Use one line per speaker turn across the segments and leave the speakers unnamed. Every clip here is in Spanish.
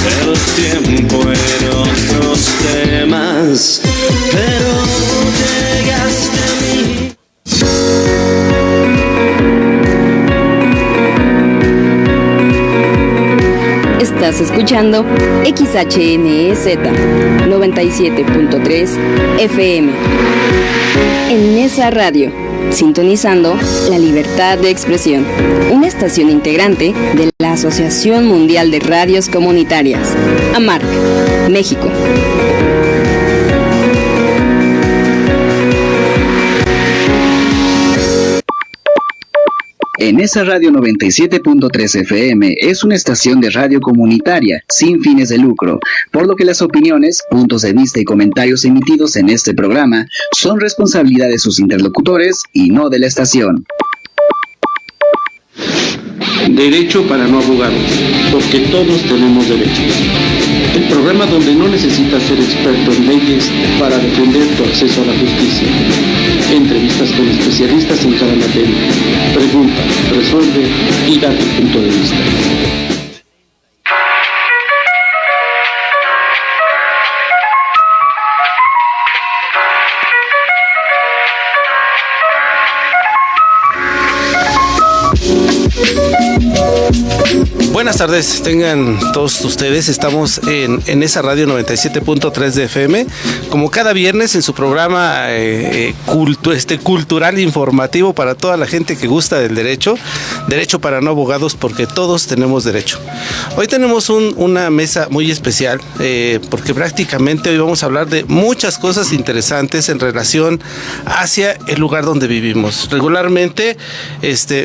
el tiempo en otros temas, pero llegaste a mí.
Estás escuchando XHNEZ 97.3 FM. En Nesa Radio, sintonizando la libertad de expresión, una estación integrante de la Asociación Mundial de Radios Comunitarias, AMARC, México.
En esa radio 97.3 FM es una estación de radio comunitaria sin fines de lucro, por lo que las opiniones, puntos de vista y comentarios emitidos en este programa son responsabilidad de sus interlocutores y no de la estación.
Derecho para no abogados, porque todos tenemos derechos. El programa donde no necesitas ser experto en leyes para defender tu acceso a la justicia. Entrevistas con especialistas en cada materia. Pregunta, resuelve y da tu punto de vista.
Buenas tardes, tengan todos ustedes. Estamos en esa radio 97.3 de FM, como cada viernes en su programa cultural informativo para toda la gente que gusta del derecho para no abogados, porque todos tenemos derecho. Hoy tenemos una mesa muy especial, porque prácticamente hoy vamos a hablar de muchas cosas interesantes en relación hacia el lugar donde vivimos. Regularmente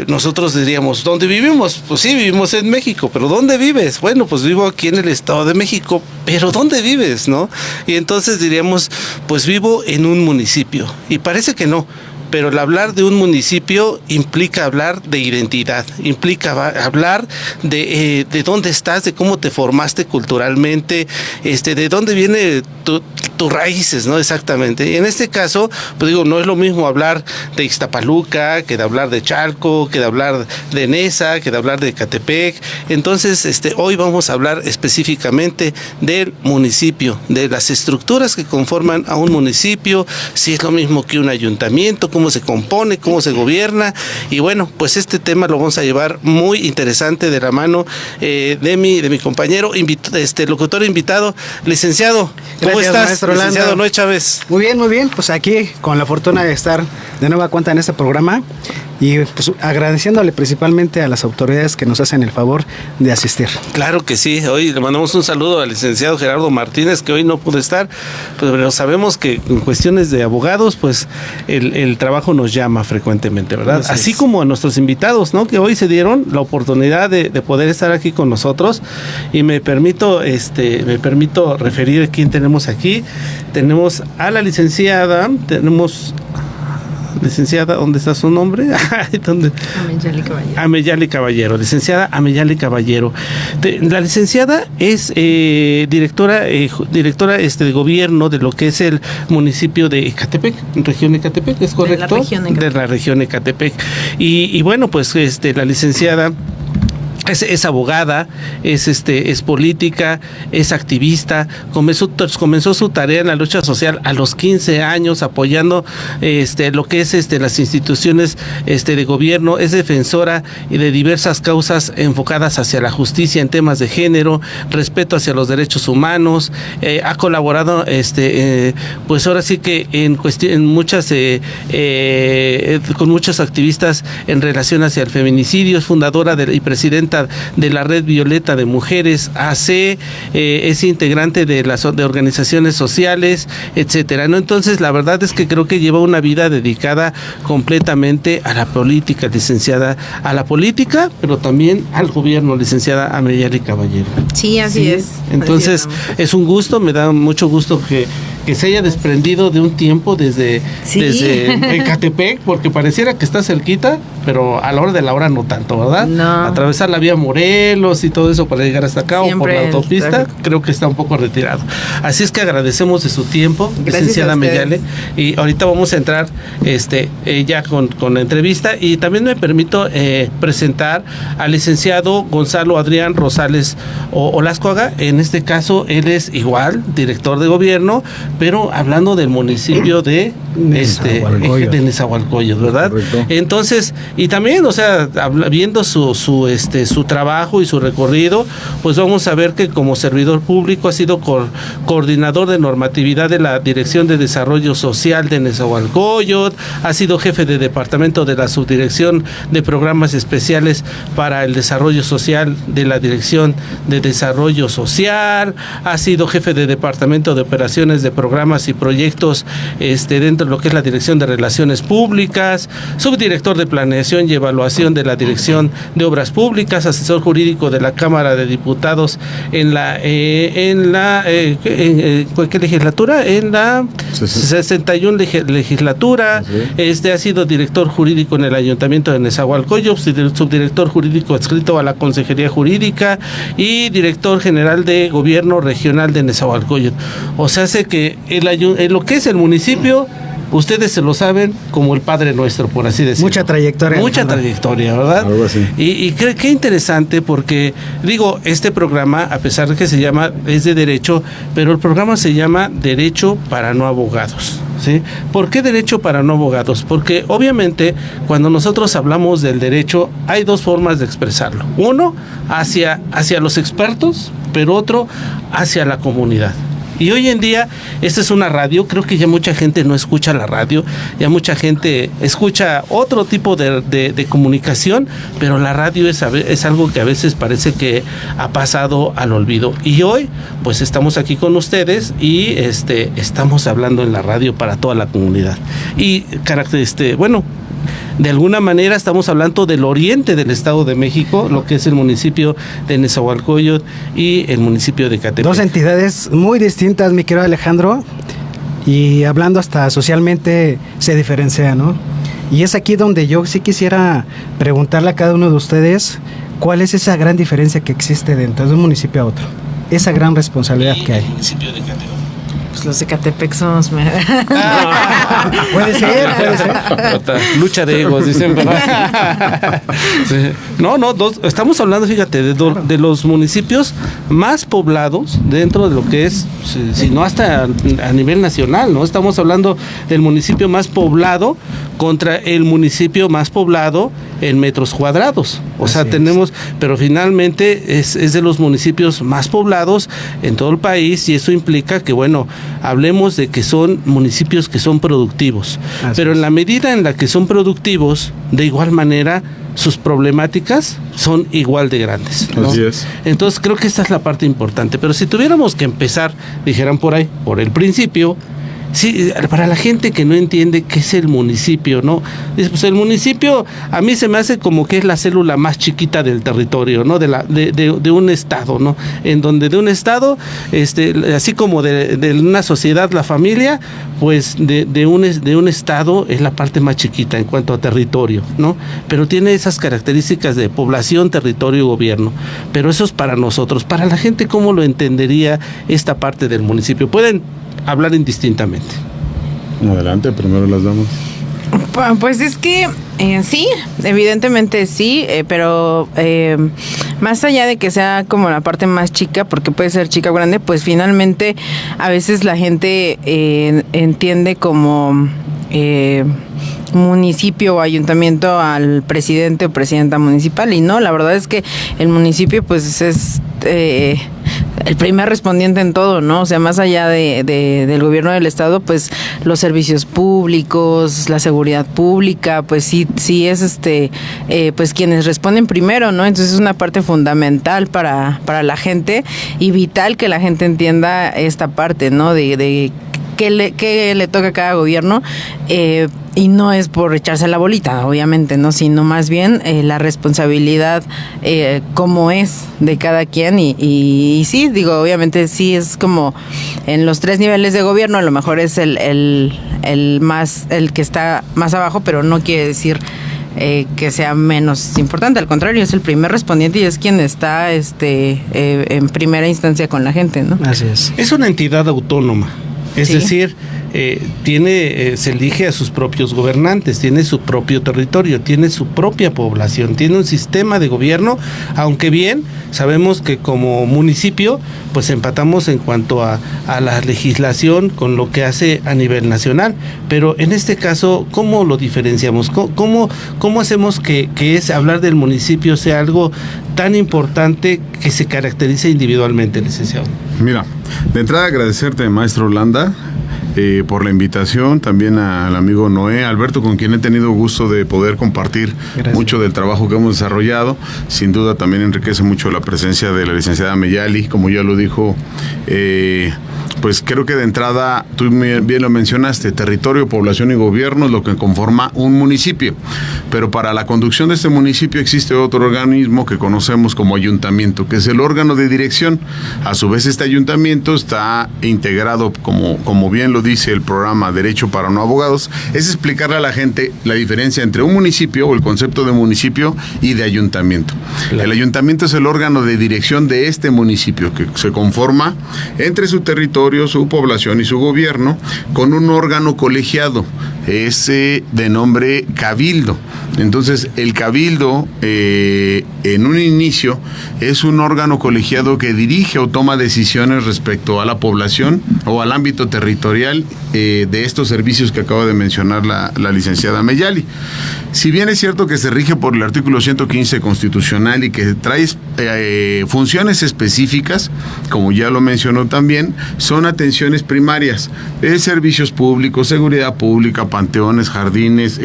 nosotros diríamos, ¿dónde vivimos? Pues sí, vivimos en México, pero ¿dónde vives? Bueno, pues vivo aquí en el Estado de México, pero ¿dónde vives, no? Y entonces diríamos, pues vivo en un municipio, y parece que no. Pero el hablar de un municipio implica hablar de identidad, implica hablar de dónde estás, de cómo te formaste culturalmente, de dónde viene tus raíces, ¿no? Exactamente. Y en este caso, pues digo, no es lo mismo hablar de Ixtapaluca que de hablar de Chalco, que de hablar de Nesa, que de hablar de Ecatepec. Entonces, hoy vamos a hablar específicamente del municipio, de las estructuras que conforman a un municipio, si es lo mismo que un ayuntamiento, cómo se compone, cómo se gobierna. Y bueno, pues este tema lo vamos a llevar muy interesante de la mano de mi compañero, locutor invitado, licenciado. ¿Cómo
Gracias,
estás,
maestro
licenciado
Orlando?
Noé Chávez?
Muy bien, pues aquí con la fortuna de estar de nueva cuenta en este programa y pues agradeciéndole principalmente a las autoridades que nos hacen el favor de asistir.
Claro que sí, hoy le mandamos un saludo al licenciado Gerardo Martínez, que hoy no pudo estar, pero sabemos que en cuestiones de abogados, pues el trabajo nos llama frecuentemente, ¿verdad? Así como a nuestros invitados, ¿no? Que hoy se dieron la oportunidad de poder estar aquí con nosotros, y me permito referir a quién tenemos aquí. Tenemos a la licenciada, licenciada, ¿dónde está su nombre?
Ameyali Caballero.
Ameyali Caballero, licenciada Ameyali Caballero. La licenciada es directora de gobierno de lo que es el municipio de Ecatepec, región Ecatepec, ¿es correcto? De la región Ecatepec. Y bueno, pues la licenciada es abogada, es política, es activista. Comenzó su tarea en la lucha social a los 15 años, apoyando lo que es las instituciones de gobierno. Es defensora de diversas causas enfocadas hacia la justicia en temas de género, respeto hacia los derechos humanos. Ha colaborado pues ahora sí que en muchas con muchos activistas en relación hacia el feminicidio. Es fundadora y presidenta de la Red Violeta de Mujeres AC, es integrante de organizaciones sociales, etcétera, ¿no? Entonces, la verdad es que creo que lleva una vida dedicada completamente a la política, licenciada, a la política, pero también al gobierno, licenciada Ameyali Caballero.
Sí, así es.
Entonces, es un gusto, me da mucho gusto que que se haya desprendido de un tiempo desde Ecatepec, porque pareciera que está cerquita, pero a la hora de la hora no tanto, ¿verdad?
No.
Atravesar la vía Morelos y todo eso para llegar hasta acá,
Siempre
o por la autopista,
tráfico.
creo que está un poco retirado. Así es que agradecemos de su tiempo,
Gracias
licenciada
a usted.
Meyale, y ahorita vamos a entrar ya con la entrevista, y también me permito presentar al licenciado Gonzalo Adrián Rosales Olascoaga. En este caso, él es igual director de gobierno, pero hablando del municipio de Nezahualcóyotl, ¿verdad?
Correcto.
Entonces, y también, o sea, viendo su trabajo y su recorrido, pues vamos a ver que como servidor público ha sido coordinador de normatividad de la Dirección de Desarrollo Social de Nezahualcóyotl, ha sido jefe de departamento de la Subdirección de Programas Especiales para el Desarrollo Social de la Dirección de Desarrollo Social, ha sido jefe de departamento de operaciones de programas y proyectos dentro de lo que es la Dirección de Relaciones Públicas, subdirector de Planeación y Evaluación de la Dirección de Obras Públicas, asesor jurídico de la Cámara de Diputados en ¿qué legislatura? En la 61 legislatura. Ha sido director jurídico en el Ayuntamiento de Nezahualcóyotl, subdirector jurídico adscrito a la Consejería Jurídica y director general de Gobierno Regional de Nezahualcóyotl. O sea, hace que lo que es el municipio, ustedes se lo saben como el Padre Nuestro, por así decirlo.
Mucha trayectoria.
Mucha trayectoria, ¿verdad?
Algo así.
Y qué interesante, porque digo, este programa, a pesar de que se llama, es de derecho, pero el programa se llama Derecho para no abogados, ¿sí? ¿Por qué derecho para no abogados? Porque obviamente cuando nosotros hablamos del derecho hay dos formas de expresarlo. Uno, hacia los expertos, pero otro, hacia la comunidad. Y hoy en día, esta es una radio, creo que ya mucha gente no escucha la radio, ya mucha gente escucha otro tipo de comunicación, pero la radio es algo que a veces parece que ha pasado al olvido. Y hoy, pues estamos aquí con ustedes y estamos hablando en la radio para toda la comunidad. Y de alguna manera estamos hablando del oriente del Estado de México, lo que es el municipio de Nezahualcóyotl y el municipio de Ecatepec.
Dos entidades muy distintas, mi querido Alejandro, y hablando hasta socialmente se diferencia, ¿no? Y es aquí donde yo sí quisiera preguntarle a cada uno de ustedes cuál es esa gran diferencia que existe dentro de un municipio a otro, esa gran responsabilidad que hay.
El municipio de Ecatepec.
Pues los de Ecatepec somos...
Puede ser.
Lucha de egos, dicen, ¿verdad? Sí. No, estamos hablando, fíjate, de los municipios más poblados dentro de lo que es, si no hasta a nivel nacional, ¿no? Estamos hablando del municipio más poblado contra el municipio más poblado en metros cuadrados. O sea, tenemos, pero finalmente es de los municipios más poblados en todo el país, y eso implica que, bueno, hablemos de que son municipios que son productivos. Pero en la medida en la que son productivos, de igual manera, sus problemáticas son igual de grandes, ¿no?
Así es.
Entonces creo que esta es la parte importante. Pero si tuviéramos que empezar, dijeran por ahí, por el principio, sí, para la gente que no entiende qué es el municipio, ¿no? Pues el municipio a mí se me hace como que es la célula más chiquita del territorio, ¿no? De un estado, ¿no? En donde de un estado, así como de una sociedad, la familia, pues de un estado es la parte más chiquita en cuanto a territorio, ¿no? Pero tiene esas características de población, territorio y gobierno. Pero eso es para nosotros. Para la gente, ¿cómo lo entendería esta parte del municipio? Pueden hablar indistintamente.
Adelante, primero las damos.
Pues es que sí, evidentemente sí, pero más allá de que sea como la parte más chica, porque puede ser chica o grande, pues finalmente a veces la gente entiende como municipio o ayuntamiento al presidente o presidenta municipal, y no, la verdad es que el municipio pues es el primer respondiente en todo, ¿no? O sea, más allá del gobierno del estado, pues los servicios públicos, la seguridad pública, pues sí es pues quienes responden primero, ¿no? Entonces es una parte fundamental para la gente y vital que la gente entienda esta parte, ¿no? De qué le toca a cada gobierno, y no es por echarse la bolita, obviamente, ¿no? Sino más bien la responsabilidad como es de cada quien y sí, digo, obviamente sí es como en los 3 niveles de gobierno, a lo mejor es el que está más abajo, pero no quiere decir que sea menos importante, al contrario, es el primer respondiente y es quien está en primera instancia con la gente, ¿no?
Así es.
Es una entidad autónoma. Es
Sí.
decir, se elige a sus propios gobernantes, tiene su propio territorio, tiene su propia población, tiene un sistema de gobierno, aunque bien sabemos que como municipio pues empatamos en cuanto a la legislación con lo que hace a nivel nacional, pero en este caso, ¿cómo lo diferenciamos? ¿Cómo hacemos que hablar del municipio sea algo tan importante que se caracterice individualmente, licenciado?
Mira, de entrada agradecerte, maestro Landa, por la invitación, también al amigo Noé Alberto, con quien he tenido gusto de poder compartir
Gracias.
mucho del trabajo que hemos desarrollado. Sin duda también enriquece mucho la presencia de la licenciada Meyali, como ya lo dijo. Pues creo que de entrada, tú bien lo mencionaste, territorio, población y gobierno es lo que conforma un municipio. Pero para la conducción de este municipio existe otro organismo que conocemos como ayuntamiento, que es el órgano de dirección. A su vez, este ayuntamiento está integrado, como bien lo dice el programa Derecho para No Abogados, es explicarle a la gente la diferencia entre un municipio o el concepto de municipio y de ayuntamiento. Claro. El ayuntamiento es el órgano de dirección de este municipio, que se conforma entre su territorio, su población y su gobierno con un órgano colegiado, ese de nombre cabildo. Entonces el cabildo en un inicio es un órgano colegiado que dirige o toma decisiones respecto a la población o al ámbito territorial de estos servicios que acaba de mencionar la licenciada Meyali. Si bien es cierto que se rige por el artículo 115 constitucional y que trae funciones específicas, como ya lo mencionó también, son atenciones primarias, servicios públicos, seguridad pública, panteones, jardines,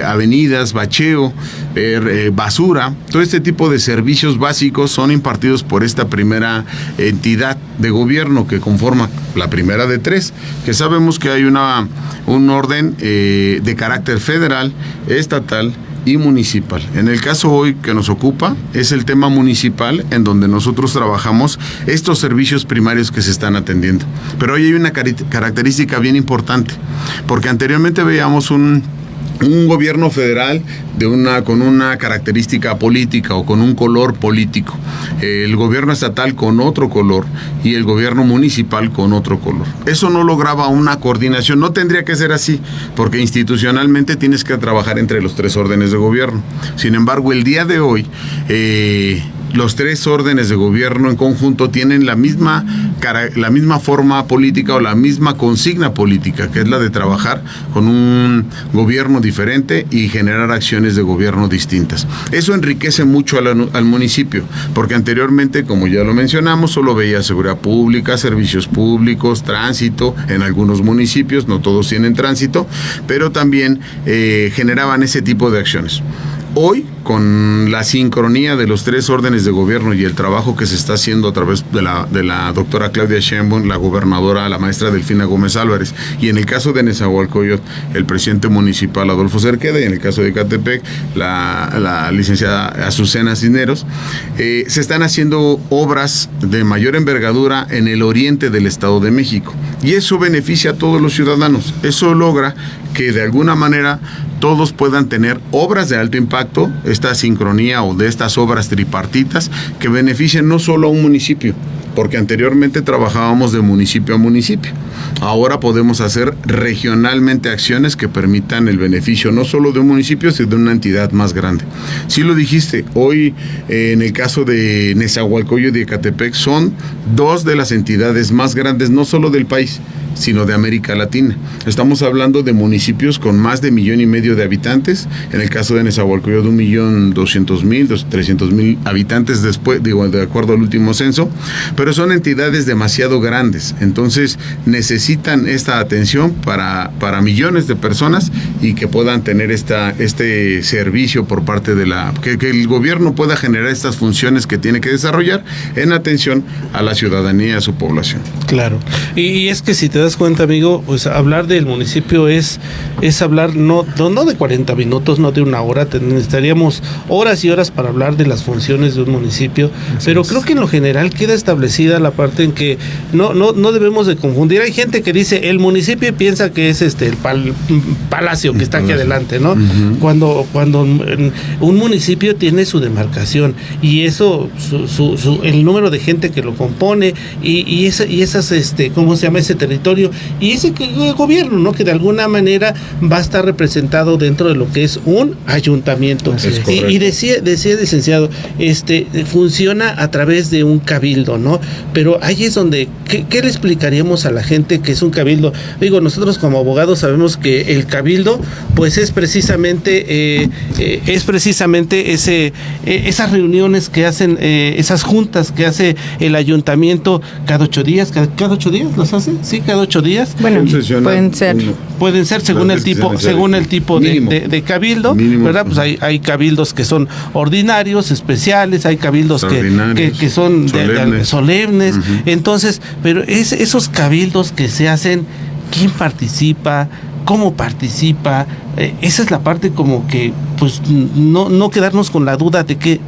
avenidas, bacheo, basura, todo este tipo de servicios básicos son impartidos por esta primera entidad de gobierno que conforma la primera de 3, que sabemos que hay un orden de carácter federal, estatal y municipal. En el caso hoy que nos ocupa es el tema municipal, en donde nosotros trabajamos estos servicios primarios que se están atendiendo. Pero hoy hay una característica bien importante, porque anteriormente veíamos un gobierno federal con una característica política o con un color político, el gobierno estatal con otro color y el gobierno municipal con otro color. Eso no lograba una coordinación, no tendría que ser así, porque institucionalmente tienes que trabajar entre los 3 órdenes de gobierno. Sin embargo, el día de hoy los 3 órdenes de gobierno en conjunto tienen la misma forma política o la misma consigna política, que es la de trabajar con un gobierno diferente y generar acciones de gobierno distintas. Eso enriquece mucho al municipio, porque anteriormente, como ya lo mencionamos, solo veía seguridad pública, servicios públicos, tránsito, en algunos municipios, no todos tienen tránsito, pero también generaban ese tipo de acciones. Hoy, con la sincronía de los 3 órdenes de gobierno y el trabajo que se está haciendo a través de la doctora Claudia Sheinbaum, la gobernadora, la maestra Delfina Gómez Álvarez, y en el caso de Nezahualcóyotl, el presidente municipal Adolfo Cerqueda, y en el caso de Ecatepec, la licenciada Azucena Cisneros, se están haciendo obras de mayor envergadura en el oriente del Estado de México. Y eso beneficia a todos los ciudadanos. Eso logra que de alguna manera todos puedan tener obras de alto impacto, esta sincronía o de estas obras tripartitas que beneficien no solo a un municipio, porque anteriormente trabajábamos de municipio a municipio. Ahora podemos hacer regionalmente acciones que permitan el beneficio no solo de un municipio, sino de una entidad más grande. Sí lo dijiste, hoy en el caso de Nezahualcóyotl y Ecatepec son 2 de las entidades más grandes, no solo del país, sino de América Latina. Estamos hablando de municipios con más de 1,5 millones de habitantes. En el caso de Nezahualcóyotl, 1,200,000, 300,000 habitantes de acuerdo al último censo. Pero pero son entidades demasiado grandes, entonces necesitan esta atención para millones de personas y que puedan tener este servicio por parte de que el gobierno pueda generar estas funciones que tiene que desarrollar en atención a la ciudadanía, a su población.
Claro, y es que si te das cuenta, amigo, pues hablar del municipio es hablar no de 40 minutos, no de una hora, necesitaríamos horas y horas para hablar de las funciones de un municipio, pero creo que en lo general queda establecida la parte en que no debemos de confundir. Hay gente que dice el municipio y piensa que es el palacio que está aquí adelante, ¿no? Uh-huh. Cuando un municipio tiene su demarcación y eso, el número de gente que lo compone y esas, ¿cómo se llama? Ese territorio y ese gobierno, ¿no? Que de alguna manera va a estar representado dentro de lo que es un ayuntamiento. Y decía licenciado, funciona a través de un cabildo, ¿no? Pero ahí es donde, ¿qué le explicaríamos a la gente que es un cabildo? Digo, nosotros como abogados sabemos que el cabildo, pues es precisamente esas reuniones que hacen, esas juntas que hace el ayuntamiento cada 8 días, ¿cada 8 días los hace? Sí, cada 8 días.
Bueno, pueden ser según el tipo de cabildo, mínimo, ¿verdad? Pues hay cabildos que son ordinarios, especiales, hay cabildos que son solemnes. Uh-huh. Entonces, pero esos cabildos que se hacen, ¿quién participa? ¿Cómo participa? Esa es la parte como que, pues, no quedarnos con la duda de que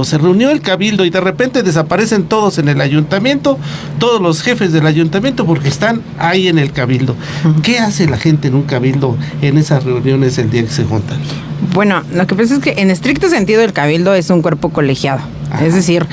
se reunió el cabildo y de repente desaparecen todos en el ayuntamiento, todos los jefes del ayuntamiento porque están ahí en el cabildo. ¿Qué hace la gente en un cabildo en esas reuniones el día que se juntan? Bueno, lo que pasa es que en estricto sentido el cabildo es un cuerpo colegiado. Ajá. Es decir,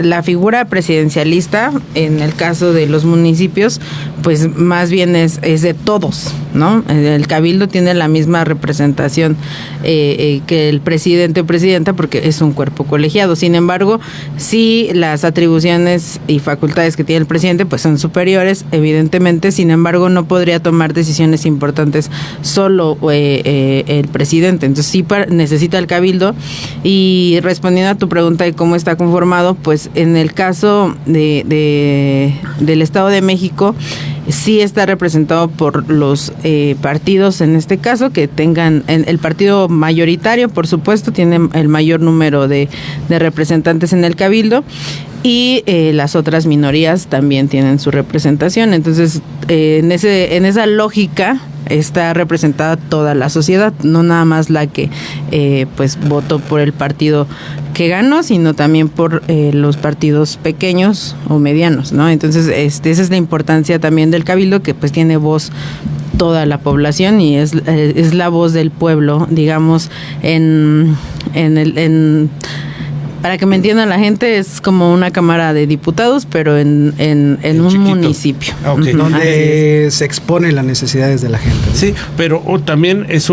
la figura presidencialista, en el caso de los municipios, pues más bien es de todos, ¿no? El cabildo tiene la misma representación que el presidente o presidenta porque es un cuerpo colegiado. Sin embargo, sí las atribuciones y facultades que tiene el presidente pues son superiores, evidentemente. Sin embargo, no podría tomar decisiones importantes solo el presidente. Entonces sí necesita el cabildo. Y respondiendo a tu pregunta de cómo está conformado, pues en el caso del Estado de México sí está representado por los partidos, en este caso, que tengan el partido mayoritario, por supuesto, tiene el mayor número de representantes en el cabildo. Y las otras minorías también tienen su representación. Entonces, en esa lógica está representada toda la sociedad, no nada más la que pues votó por el partido que ganó, sino también por los partidos pequeños o medianos, ¿no? Entonces, esa es la importancia también del cabildo, que pues tiene voz toda la población y es la voz del pueblo, digamos, para que me entienda la gente, es como una cámara de diputados, pero en un chiquito municipio.
Okay. Donde se exponen las necesidades de la gente, ¿no?
Sí, pero también es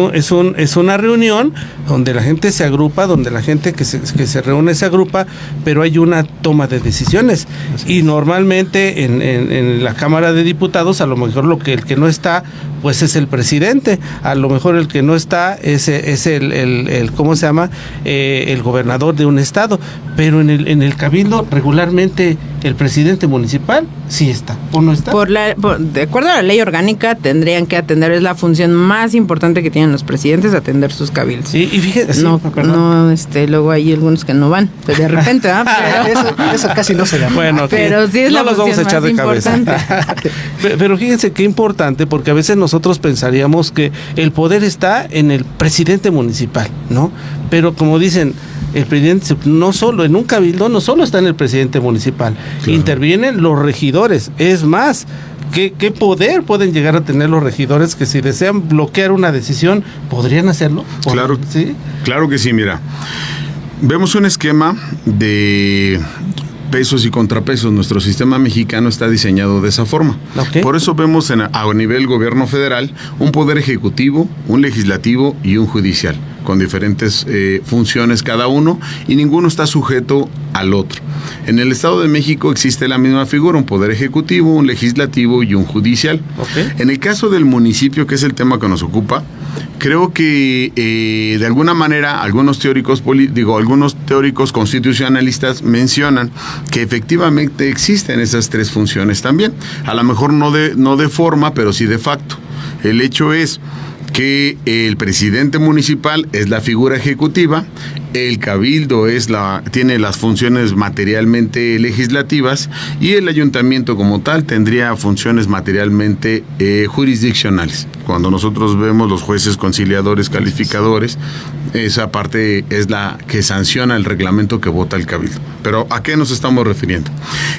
una reunión donde la gente se agrupa, donde la gente que se reúne se agrupa, pero hay una toma de decisiones. Y normalmente en la Cámara de Diputados, a lo mejor el que no está, pues es el presidente. A lo mejor el que no está es el ¿cómo se llama? El gobernador de un estado. Pero en el cabildo regularmente el presidente municipal sí está, ¿o no está?
De acuerdo a la ley orgánica tendrían que atender, es la función más importante que tienen los presidentes, atender sus cabildos.
Sí, y fíjate,
luego hay algunos que no van, pues de repente,
eso casi no se da.
Bueno,
pero sí es la función más importante.
Pero fíjense qué importante, porque a veces nosotros pensaríamos que el poder está en el presidente municipal, ¿no? Pero como dicen, el presidente en un cabildo no solo está en el presidente municipal, claro. Intervienen los regidores. Es más, ¿qué poder pueden llegar a tener los regidores que si desean bloquear una decisión podrían hacerlo?
Claro,
¿sí?
Claro que sí, mira. Vemos un esquema de pesos y contrapesos. Nuestro sistema mexicano está diseñado de esa forma. Okay. Por eso vemos a nivel gobierno federal un poder ejecutivo, un legislativo y un judicial, con diferentes funciones cada uno, y ninguno está sujeto al otro. En el Estado de México existe la misma figura, un poder ejecutivo, un legislativo y un judicial. Okay. En el caso del municipio, que es el tema que nos ocupa, creo que de alguna manera algunos teóricos constitucionalistas mencionan que efectivamente existen esas tres funciones también. A lo mejor no de forma, pero sí de facto. El hecho es que el presidente municipal es la figura ejecutiva, el cabildo tiene las funciones materialmente legislativas y el ayuntamiento como tal tendría funciones materialmente jurisdiccionales. Cuando nosotros vemos los jueces conciliadores, calificadores, esa parte es la que sanciona el reglamento que vota el cabildo. Pero ¿a qué nos estamos refiriendo?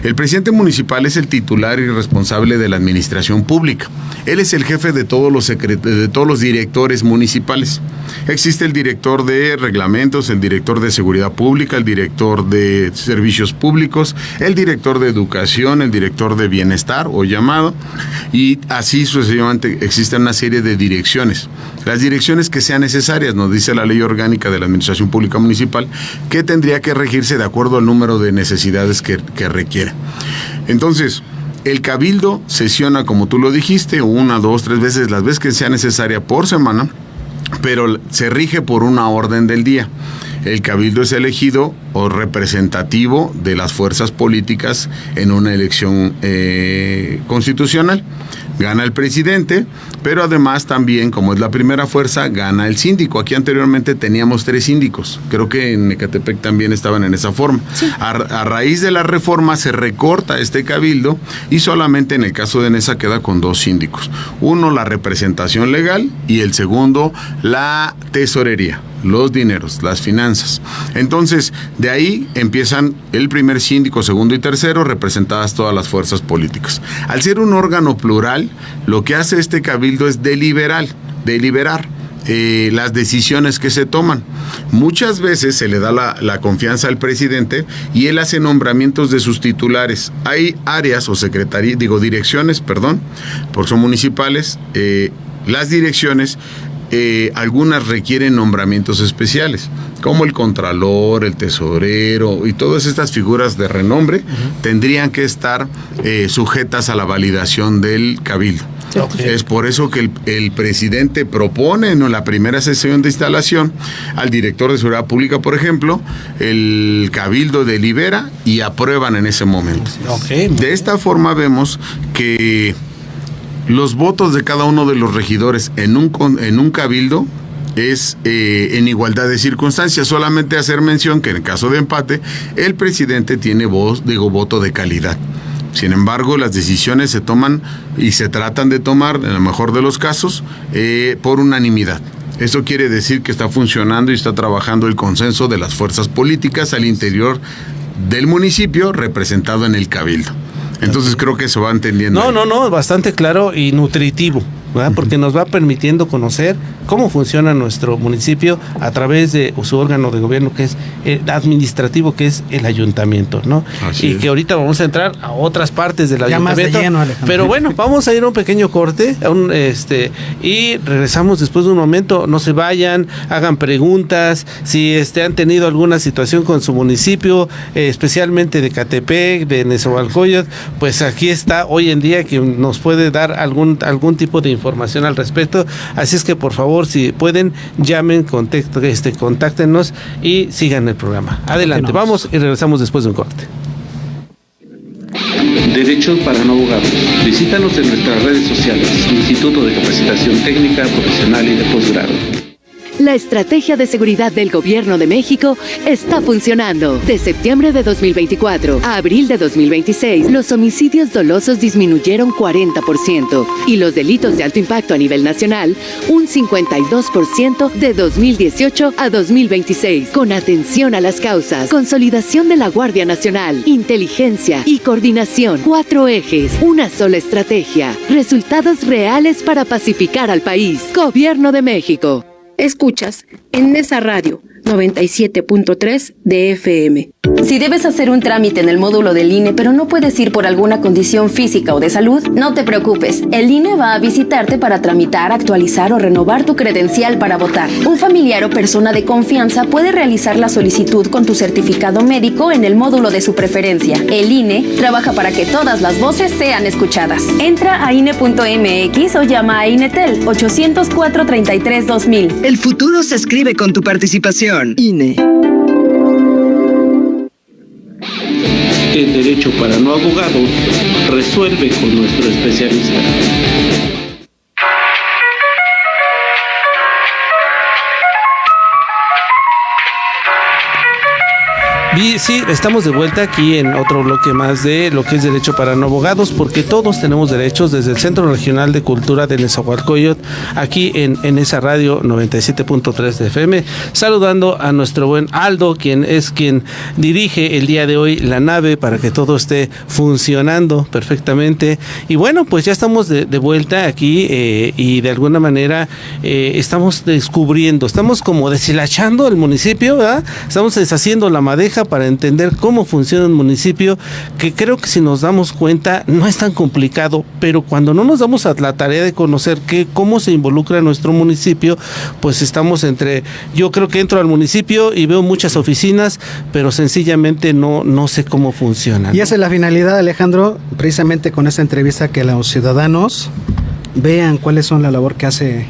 El presidente municipal es el titular y responsable de la administración pública. Él es el jefe de todos los directores municipales. Existe el director de reglamentos, el director de seguridad pública, el director de servicios públicos, el director de educación, el director de bienestar o llamado, y así sucesivamente existen una serie de direcciones. Las direcciones que sean necesarias, nos dice la ley orgánica de la administración pública municipal, que tendría que regirse de acuerdo al número de necesidades que requiere. Entonces, el cabildo sesiona, como tú lo dijiste, 1, 2, 3 veces, las veces que sea necesaria por semana, pero se rige por una orden del día. El cabildo es elegido o representativo de las fuerzas políticas en una elección constitucional. Gana el presidente, pero además también, como es la primera fuerza, gana el síndico. Aquí anteriormente teníamos 3 síndicos. Creo que en Ecatepec también estaban en esa forma. Sí. A raíz de la reforma se recorta este cabildo y solamente en el caso de Nesa queda con 2 síndicos. Uno, la representación legal, y el segundo, la tesorería, los dineros, las finanzas. Entonces, de ahí empiezan el primer síndico, segundo y tercero, representadas todas las fuerzas políticas. Al ser un órgano plural, lo que hace este cabildo es deliberar las decisiones que se toman. Muchas veces se le da la confianza al presidente y él hace nombramientos de sus titulares. Hay áreas o direcciones, porque son municipales, las direcciones, algunas requieren nombramientos especiales, como el contralor, el tesorero y todas estas figuras de renombre tendrían que estar sujetas a la validación del cabildo. Okay. Es por eso que el presidente propone en la primera sesión de instalación al director de seguridad pública, por ejemplo, el cabildo delibera y aprueban en ese momento. Okay. De esta forma vemos que los votos de cada uno de los regidores en un cabildo es en igualdad de circunstancias. Solamente hacer mención que en el caso de empate, el presidente tiene voto de calidad. Sin embargo, las decisiones se toman y se tratan de tomar, en el mejor de los casos, por unanimidad. Eso quiere decir que está funcionando y está trabajando el consenso de las fuerzas políticas al interior del municipio representado en el cabildo. Entonces creo que se va entendiendo.
No, bastante claro y nutritivo, ¿verdad? Porque nos va permitiendo conocer cómo funciona nuestro municipio a través de su órgano de gobierno, que es administrativo, que es el ayuntamiento, ¿no? Así es. Que ahorita vamos a entrar a otras partes del ayuntamiento. Más de lleno, Alejandro. Pero bueno, vamos a ir a un pequeño corte y regresamos después de un momento. No se vayan, hagan preguntas. Si han tenido alguna situación con su municipio, especialmente de Ecatepec, de Nezahualcóyotl, pues aquí está hoy en día que nos puede dar algún tipo de información al respecto. Así es que por favor, si pueden, llamen, contáctenos y sigan el programa. Adelante, vamos y regresamos después de un corte.
Derecho para no abogados. Visítanos en nuestras redes sociales, Instituto de Capacitación Técnica, Profesional y de Posgrado.
La estrategia de seguridad del Gobierno de México está funcionando. De septiembre de 2024 a abril de 2026, los homicidios dolosos disminuyeron 40% y los delitos de alto impacto a nivel nacional un 52% de 2018 a 2026. Con atención a las causas, consolidación de la Guardia Nacional, inteligencia y coordinación. 4 ejes, una sola estrategia. Resultados reales para pacificar al país. Gobierno de México.
Escuchas en Nesa Radio 97.3 de FM. Si debes hacer un trámite en el módulo del INE, pero no puedes ir por alguna condición física o de salud, no te preocupes. El INE va a visitarte para tramitar, actualizar o renovar tu credencial para votar. Un familiar o persona de confianza puede realizar la solicitud con tu certificado médico en el módulo de su preferencia. El INE trabaja para que todas las voces sean escuchadas. Entra a INE.mx o llama a INETEL 804-33-2000.
El futuro se escribe con tu participación. INE.
En Derecho para no abogados, resuelve con nuestro especialista.
Sí, estamos de vuelta aquí en otro bloque más de lo que es Derecho para no abogados, porque todos tenemos derechos, desde el Centro Regional de Cultura de Nezahualcóyotl, aquí en esa radio 97.3 de FM, saludando a nuestro buen Aldo, quien dirige el día de hoy la nave para que todo esté funcionando perfectamente. Y bueno, pues ya estamos de vuelta aquí y de alguna manera estamos descubriendo, estamos como deshilachando el municipio, ¿verdad? Estamos deshaciendo la madeja para entender cómo funciona un municipio, que creo que si nos damos cuenta no es tan complicado, pero cuando no nos damos a la tarea de conocer cómo se involucra nuestro municipio, pues estamos yo creo que entro al municipio y veo muchas oficinas, pero sencillamente no sé cómo funcionan.
Y esa es la finalidad, Alejandro, precisamente con esta entrevista, que los ciudadanos vean cuáles son la labor que hace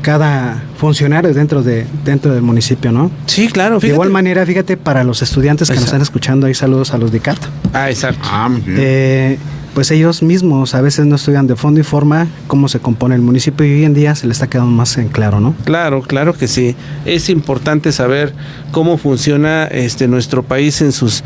cada funcionario dentro del municipio, ¿no?
Sí, claro.
Fíjate. De igual manera, fíjate, para los estudiantes que nos están escuchando, ahí saludos a los de CAT.
Exacto.
Muy bien.
Pues ellos mismos a veces no estudian de fondo y forma cómo se compone el municipio, y hoy en día se les está quedando más en claro, ¿no?
Claro que sí. Es importante saber cómo funciona nuestro país en sus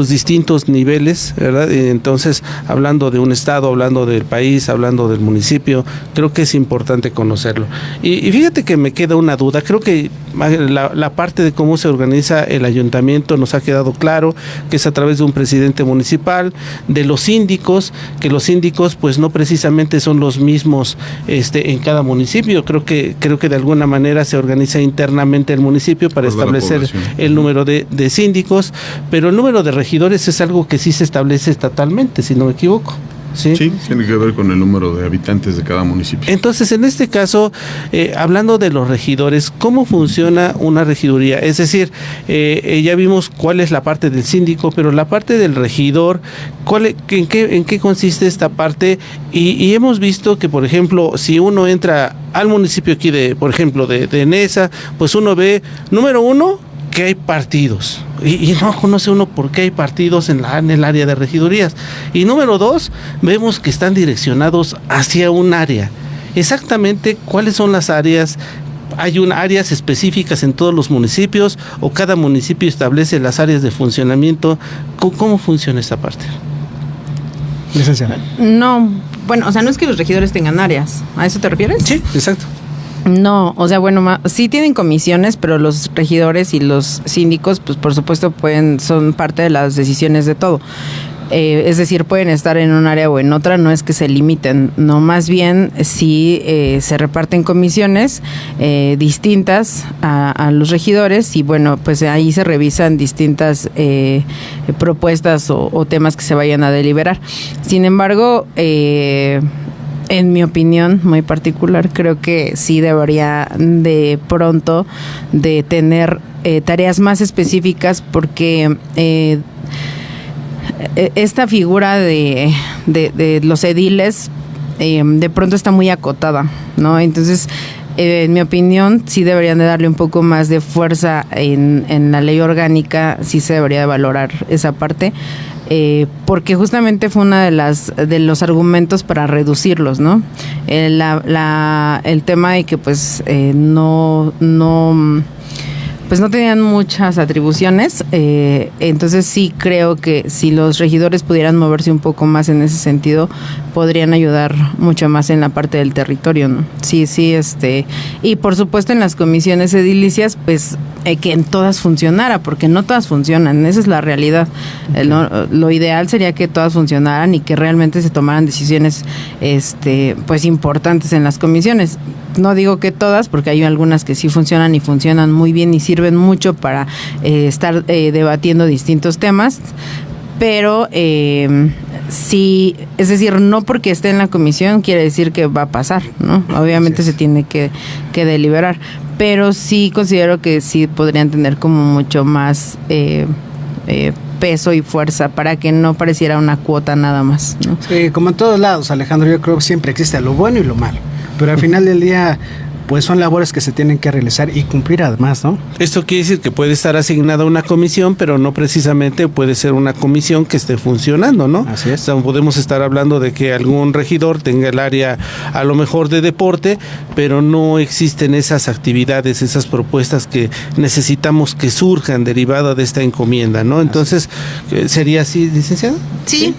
distintos niveles, ¿verdad? Entonces, hablando de un estado, hablando del país, hablando del municipio, creo que es importante conocerlo. Y fíjate que me queda una duda. Creo que la parte de cómo se organiza el ayuntamiento nos ha quedado claro, que es a través de un presidente municipal, de los síndicos, que los síndicos pues no precisamente son los mismos en cada municipio. Creo que de alguna manera se organiza internamente el municipio para establecer el número de síndicos, pero el número de regidores es algo que sí se establece estatalmente, si no me equivoco. Sí,
tiene que ver con el número de habitantes de cada municipio.
Entonces, en este caso, hablando de los regidores, ¿cómo funciona una regiduría? Es decir, ya vimos cuál es la parte del síndico, pero la parte del regidor, ¿en qué consiste esta parte? Y hemos visto que, por ejemplo, si uno entra al municipio aquí por ejemplo, de Neza, pues uno ve, número uno, que hay partidos y no conoce uno por qué hay partidos en el área de regidurías. Y número dos, vemos que están direccionados hacia un área. Exactamente cuáles son las áreas. ¿Hay áreas específicas en todos los municipios o cada municipio establece las áreas de funcionamiento? ¿Cómo funciona esta parte?
Licenciada.
No, bueno, o sea, no es que los regidores tengan áreas. ¿A eso te refieres?
Sí, exacto.
No, o sea, bueno, sí tienen comisiones, pero los regidores y los síndicos, pues por supuesto son parte de las decisiones de todo. Es decir, pueden estar en un área o en otra, no es que se limiten, no, más bien sí se reparten comisiones distintas a los regidores, y bueno, pues ahí se revisan distintas propuestas o temas que se vayan a deliberar. Sin embargo, en mi opinión muy particular, creo que sí debería de pronto de tener tareas más específicas, porque esta figura de los ediles de pronto está muy acotada, ¿no? Entonces, en mi opinión, sí deberían de darle un poco más de fuerza en la ley orgánica, sí se debería de valorar esa parte. Porque justamente fue una de los argumentos para reducirlos, ¿no? El tema de que pues no tenían muchas atribuciones, entonces sí creo que si los regidores pudieran moverse un poco más en ese sentido, podrían ayudar mucho más en la parte del territorio, ¿no? Sí, y por supuesto en las comisiones edilicias, pues que en todas funcionara, porque no todas funcionan, esa es la realidad. Lo ideal sería que todas funcionaran y que realmente se tomaran decisiones pues importantes en las comisiones. No digo que todas, porque hay algunas que sí funcionan y funcionan muy bien y sirven mucho para estar debatiendo distintos temas, pero sí, es decir, no porque esté en la comisión quiere decir que va a pasar, ¿no? Obviamente se tiene que deliberar, pero sí considero que sí podrían tener como mucho más peso y fuerza para que no pareciera una cuota nada más, ¿no?
Sí, como en todos lados, Alejandro, yo creo que siempre existe lo bueno y lo malo, pero al final del día pues son labores que se tienen que realizar y cumplir además, ¿no?
Esto quiere decir que puede estar asignada una comisión, pero no precisamente puede ser una comisión que esté funcionando, ¿no?
Así es.
O sea, podemos estar hablando de que algún regidor tenga el área a lo mejor de deporte, pero no existen esas actividades, esas propuestas que necesitamos que surjan derivada de esta encomienda, ¿no? Entonces, ¿sería así, licenciada?
Sí.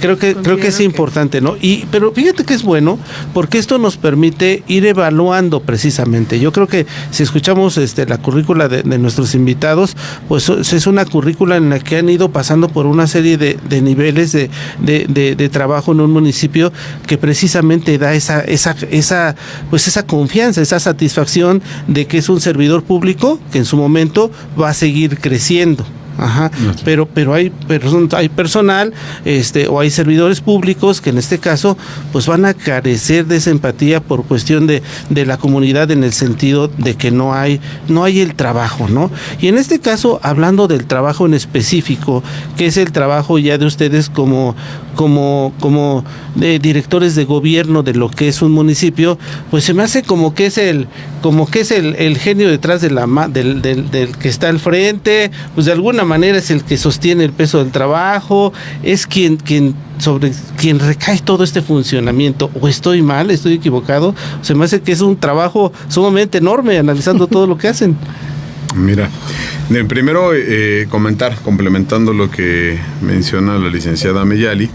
Creo que es importante, ¿no? Pero fíjate que es bueno, porque esto nos permite ir evaluando precisamente. Yo creo que si escuchamos la currícula de nuestros invitados, pues es una currícula en la que han ido pasando por una serie de niveles de trabajo en un municipio que precisamente da esa confianza, esa satisfacción de que es un servidor público que en su momento va a seguir creciendo. Ajá, pero hay personal o hay servidores públicos que en este caso pues van a carecer de esa empatía por cuestión de la comunidad, en el sentido de que no hay el trabajo, ¿no? Y en este caso, hablando del trabajo en específico, que es el trabajo ya de ustedes como de directores de gobierno de lo que es un municipio, pues se me hace como que es el genio detrás de del que está al frente, pues de alguna manera es el que sostiene el peso del trabajo, es sobre quien recae todo este funcionamiento. ¿O estoy mal? ¿Estoy equivocado? Se me hace que es un trabajo sumamente enorme analizando todo lo que hacen.
Mira, primero complementando lo que menciona la licenciada Mellali,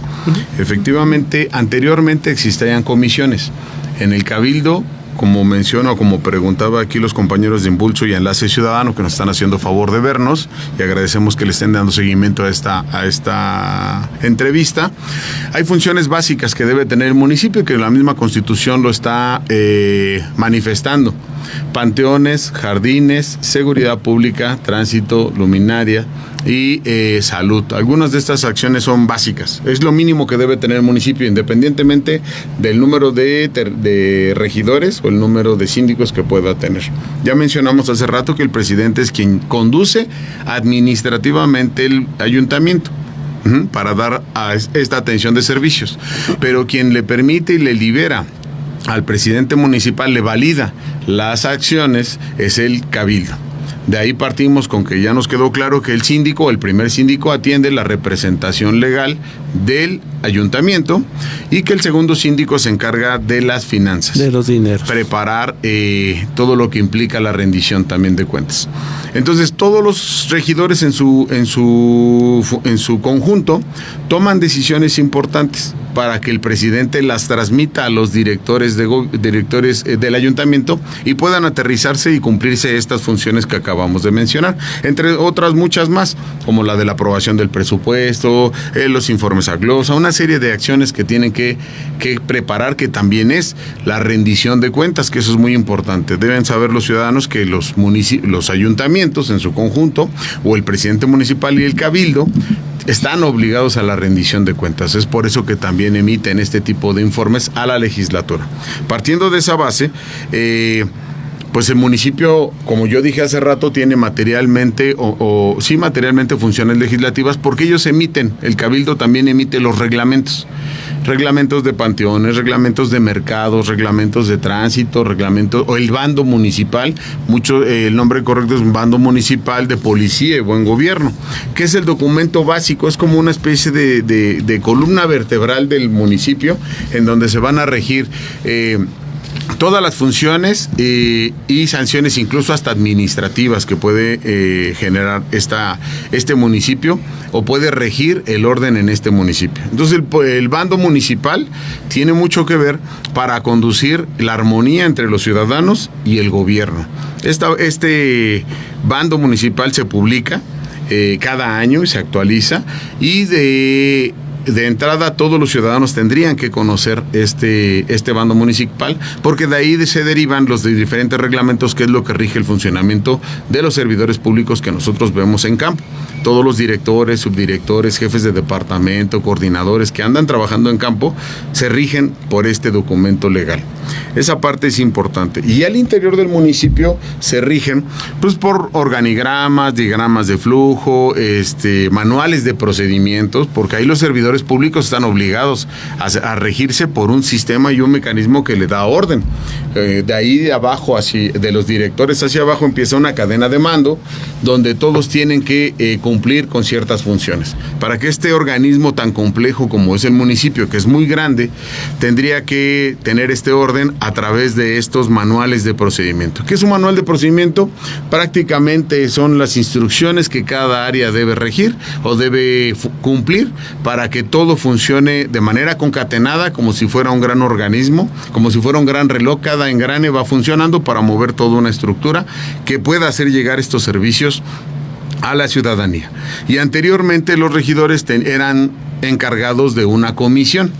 efectivamente, anteriormente existían comisiones. En el Cabildo, como menciona o como preguntaba aquí los compañeros de Impulso y Enlace Ciudadano, que nos están haciendo favor de vernos, y agradecemos que le estén dando seguimiento a esta entrevista, hay funciones básicas que debe tener el municipio, que la misma Constitución lo está manifestando: panteones, jardines, seguridad pública, tránsito, luminaria y salud. Algunas de estas acciones son básicas. Es lo mínimo que debe tener el municipio, independientemente del número de regidores o el número de síndicos que pueda tener. Ya mencionamos hace rato que el presidente es quien conduce administrativamente el ayuntamiento para dar a esta atención de servicios, pero quien le permite y le libera al presidente municipal, le valida las acciones, es el Cabildo. De ahí partimos con que ya nos quedó claro que el síndico, el primer síndico, atiende la representación legal del ayuntamiento y que el segundo síndico se encarga de las finanzas,
de los dineros,
preparar todo lo que implica la rendición también de cuentas. Entonces, todos los regidores en su conjunto toman decisiones importantes para que el presidente las transmita a los directores del ayuntamiento y puedan aterrizarse y cumplirse estas funciones que acabamos de mencionar, entre otras muchas más, como la de la aprobación del presupuesto, los informes a glosa, una serie de acciones que tienen que preparar, que también es la rendición de cuentas, que eso es muy importante. Deben saber los ciudadanos que los ayuntamientos en su conjunto, o el presidente municipal y el cabildo, están obligados a la rendición de cuentas. Es por eso que también emiten este tipo de informes a la legislatura. Partiendo de esa base, pues el municipio, como yo dije hace rato, tiene materialmente materialmente funciones legislativas, porque ellos emiten, el Cabildo también emite los reglamentos de panteones, reglamentos de mercados, reglamentos de tránsito, reglamentos, o el bando municipal, el nombre correcto es un bando municipal de policía y buen gobierno, que es el documento básico, es como una especie de columna vertebral del municipio, en donde se van a regir todas las funciones y sanciones, incluso hasta administrativas, que puede generar este municipio o puede regir el orden en este municipio. Entonces el bando municipal tiene mucho que ver para conducir la armonía entre los ciudadanos y el gobierno. Este bando municipal se publica cada año y se actualiza, y de entrada todos los ciudadanos tendrían que conocer este bando municipal, porque de ahí se derivan los diferentes reglamentos, que es lo que rige el funcionamiento de los servidores públicos que nosotros vemos en campo. Todos los directores, subdirectores, jefes de departamento, coordinadores que andan trabajando en campo se rigen por este documento legal. Esa parte es importante. Y al interior del municipio se rigen pues por organigramas, diagramas de flujo, manuales de procedimientos, porque ahí los servidores públicos están obligados a regirse por un sistema y un mecanismo que le da orden. De ahí de abajo, de los directores hacia abajo, empieza una cadena de mando donde todos tienen que cumplir con ciertas funciones. Para que este organismo tan complejo como es el municipio, que es muy grande, tendría que tener este orden a través de estos manuales de procedimiento. ¿Qué es un manual de procedimiento? Prácticamente son las instrucciones que cada área debe regir o debe cumplir para que todo funcione de manera concatenada, como si fuera un gran organismo, como si fuera un gran reloj. Cada engrane va funcionando para mover toda una estructura que pueda hacer llegar estos servicios a la ciudadanía. Y anteriormente los regidores eran encargados de una comisión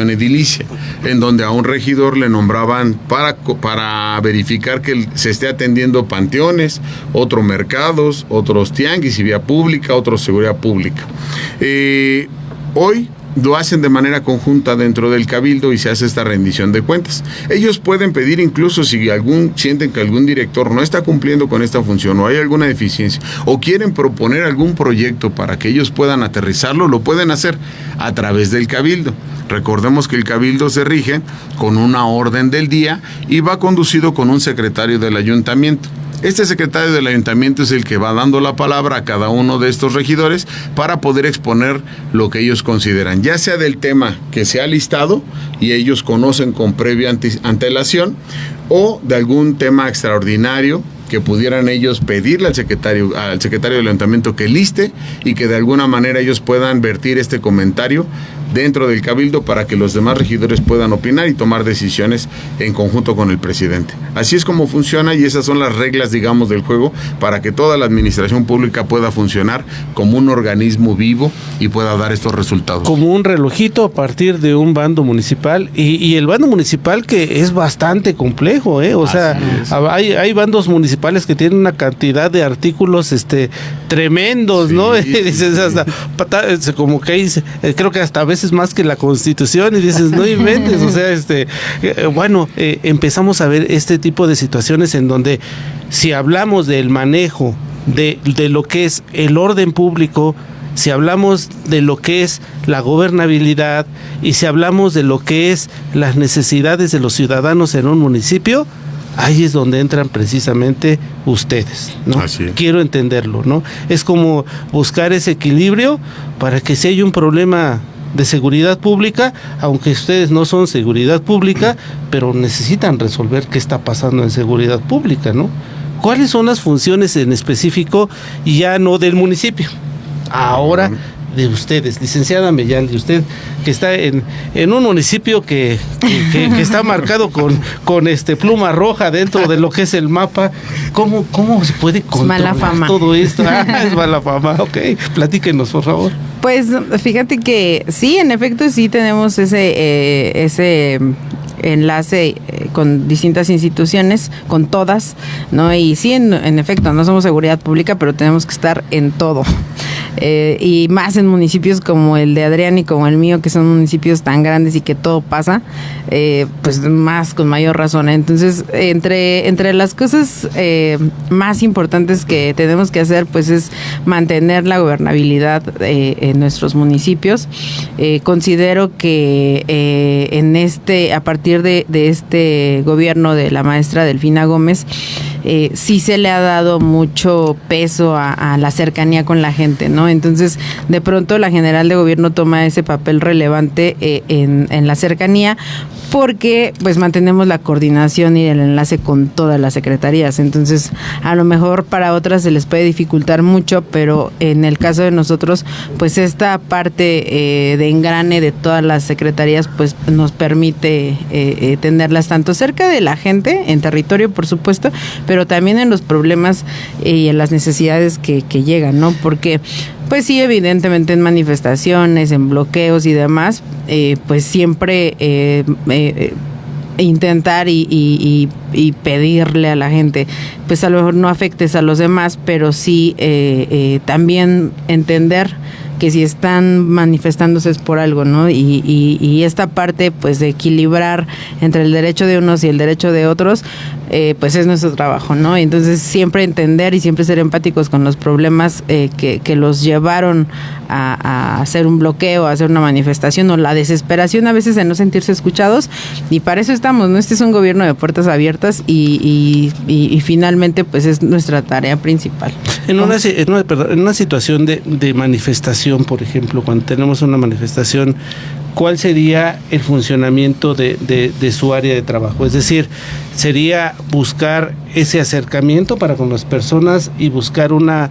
edilicia, en donde a un regidor le nombraban para verificar que se esté atendiendo panteones, otros mercados, otros tianguis y vía pública, otros seguridad pública. Hoy lo hacen de manera conjunta dentro del cabildo y se hace esta rendición de cuentas. Ellos pueden pedir, incluso si sienten que algún director no está cumpliendo con esta función o hay alguna deficiencia o quieren proponer algún proyecto para que ellos puedan aterrizarlo, lo pueden hacer a través del cabildo. Recordemos que el cabildo se rige con una orden del día y va conducido con un secretario del ayuntamiento. Este secretario del ayuntamiento es el que va dando la palabra a cada uno de estos regidores para poder exponer lo que ellos consideran, ya sea del tema que se ha listado y ellos conocen con previa antelación, o de algún tema extraordinario que pudieran ellos pedirle al secretario del ayuntamiento que liste y que de alguna manera ellos puedan vertir este comentario dentro del cabildo para que los demás regidores puedan opinar y tomar decisiones en conjunto con el presidente. Así es como funciona y esas son las reglas, digamos, del juego para que toda la administración pública pueda funcionar como un organismo vivo y pueda dar estos resultados.
Como un relojito a partir de un bando municipal y el bando municipal que es bastante complejo, o sea, hay bandos municipales que tienen una cantidad de artículos tremendos, sí, ¿no? Dices hasta como que hay, creo que hasta a veces más que la Constitución y dices, no inventes, o sea, empezamos a ver este tipo de situaciones en donde si hablamos del manejo de lo que es el orden público, si hablamos de lo que es la gobernabilidad y si hablamos de lo que es las necesidades de los ciudadanos en un municipio, ahí es donde entran precisamente ustedes, ¿no? Así es. Quiero entenderlo, ¿no? Es como buscar ese equilibrio para que si hay un problema de seguridad pública, aunque ustedes no son seguridad pública, pero necesitan resolver qué está pasando en seguridad pública, ¿no? ¿Cuáles son las funciones en específico, ya no del municipio, ahora de ustedes, licenciada Mellán, usted que está en un municipio que está marcado con pluma roja dentro de lo que es el mapa? ¿Cómo se puede controlar todo esto? Es mala fama, ok, platíquenos por favor.
Pues fíjate que sí, en efecto sí tenemos ese enlace con distintas instituciones, con todas, ¿no? Y sí, en efecto, no somos seguridad pública, pero tenemos que estar en todo. Y más en municipios como el de Adrián y como el mío, que son municipios tan grandes y que todo pasa, pues más con mayor razón. Entonces, entre las cosas más importantes que tenemos que hacer, pues es mantener la gobernabilidad en nuestros municipios. Considero que a partir de este gobierno de la maestra Delfina Gómez, sí se le ha dado mucho peso a la cercanía con la gente, ¿no? Entonces, de pronto la general de gobierno toma ese papel relevante en la cercanía, porque pues mantenemos la coordinación y el enlace con todas las secretarías. Entonces, a lo mejor para otras se les puede dificultar mucho, pero en el caso de nosotros, pues esta parte de engrane de todas las secretarías, pues nos permite tenerlas tanto cerca de la gente, en territorio, por supuesto, pero también en los problemas y en las necesidades que llegan, ¿no? Porque pues sí, evidentemente en manifestaciones, en bloqueos y demás, pues siempre intentar y pedirle a la gente, pues a lo mejor no afectes a los demás, pero sí también entender que si están manifestándose es por algo, ¿no? Y esta parte, pues, de equilibrar entre el derecho de unos y el derecho de otros, pues es nuestro trabajo, ¿no? Entonces, siempre entender y siempre ser empáticos con los problemas que los llevaron a hacer un bloqueo, a hacer una manifestación, o la desesperación a veces de no sentirse escuchados, y para eso estamos, ¿no? Este es un gobierno de puertas abiertas y finalmente, pues, es nuestra tarea principal.
En una situación de manifestación, por ejemplo, cuando tenemos una manifestación, ¿cuál sería el funcionamiento de su área de trabajo? Es decir, ¿sería buscar ese acercamiento para con las personas y buscar una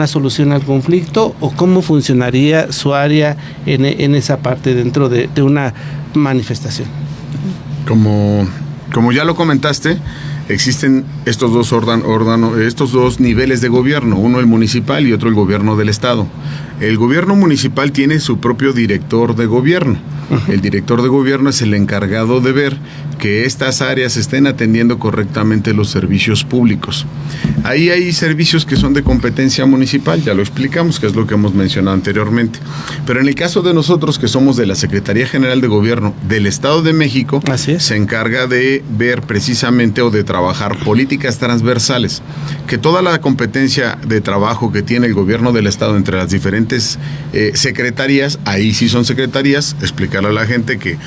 solución al conflicto? ¿O cómo funcionaría su área en esa parte dentro de una manifestación?
Como ya lo comentaste, existen estos dos niveles de gobierno, uno el municipal y otro el gobierno del estado. El gobierno municipal tiene su propio director de gobierno. El director de gobierno es el encargado de ver que estas áreas estén atendiendo correctamente los servicios públicos. Ahí hay servicios que son de competencia municipal, ya lo explicamos, que es lo que hemos mencionado anteriormente. Pero en el caso de nosotros, que somos de la Secretaría General de Gobierno del Estado de México, se encarga de ver precisamente o de trabajar políticas transversales, que toda la competencia de trabajo que tiene el gobierno del Estado entre las diferentes secretarías, ahí sí son secretarías, explicarle a la gente que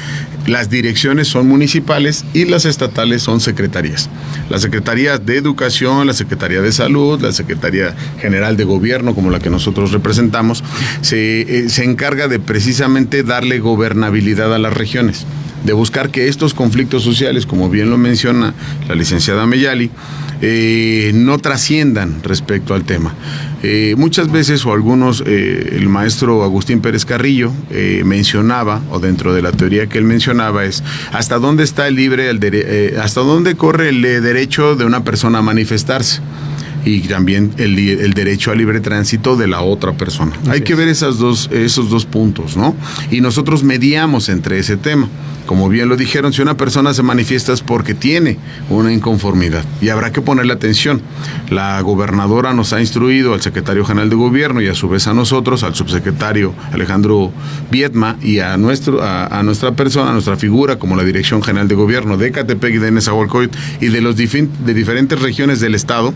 las direcciones son municipales y las estatales son secretarías. La Secretaría de Educación, la Secretaría de Salud, la Secretaría General de Gobierno, como la que nosotros representamos, se encarga de precisamente darle gobernabilidad a las regiones, de buscar que estos conflictos sociales, como bien lo menciona la licenciada Meyali, no trasciendan respecto al tema. Muchas veces, o algunos, el maestro Agustín Pérez Carrillo mencionaba, o dentro de la teoría que él mencionaba, es hasta dónde está hasta dónde corre el derecho de una persona a manifestarse, y también el derecho a libre tránsito de la otra persona. Hay que ver esos dos puntos, ¿no? Y nosotros mediamos entre ese tema. Como bien lo dijeron, si una persona se manifiesta es porque tiene una inconformidad y habrá que ponerle atención. La gobernadora nos ha instruido al secretario general de gobierno y a su vez a nosotros, al subsecretario Alejandro Viedma, y a nuestra persona, a nuestra figura como la Dirección General de Gobierno de Ecatepec y de Nezahualcóyotl y de diferentes regiones del estado,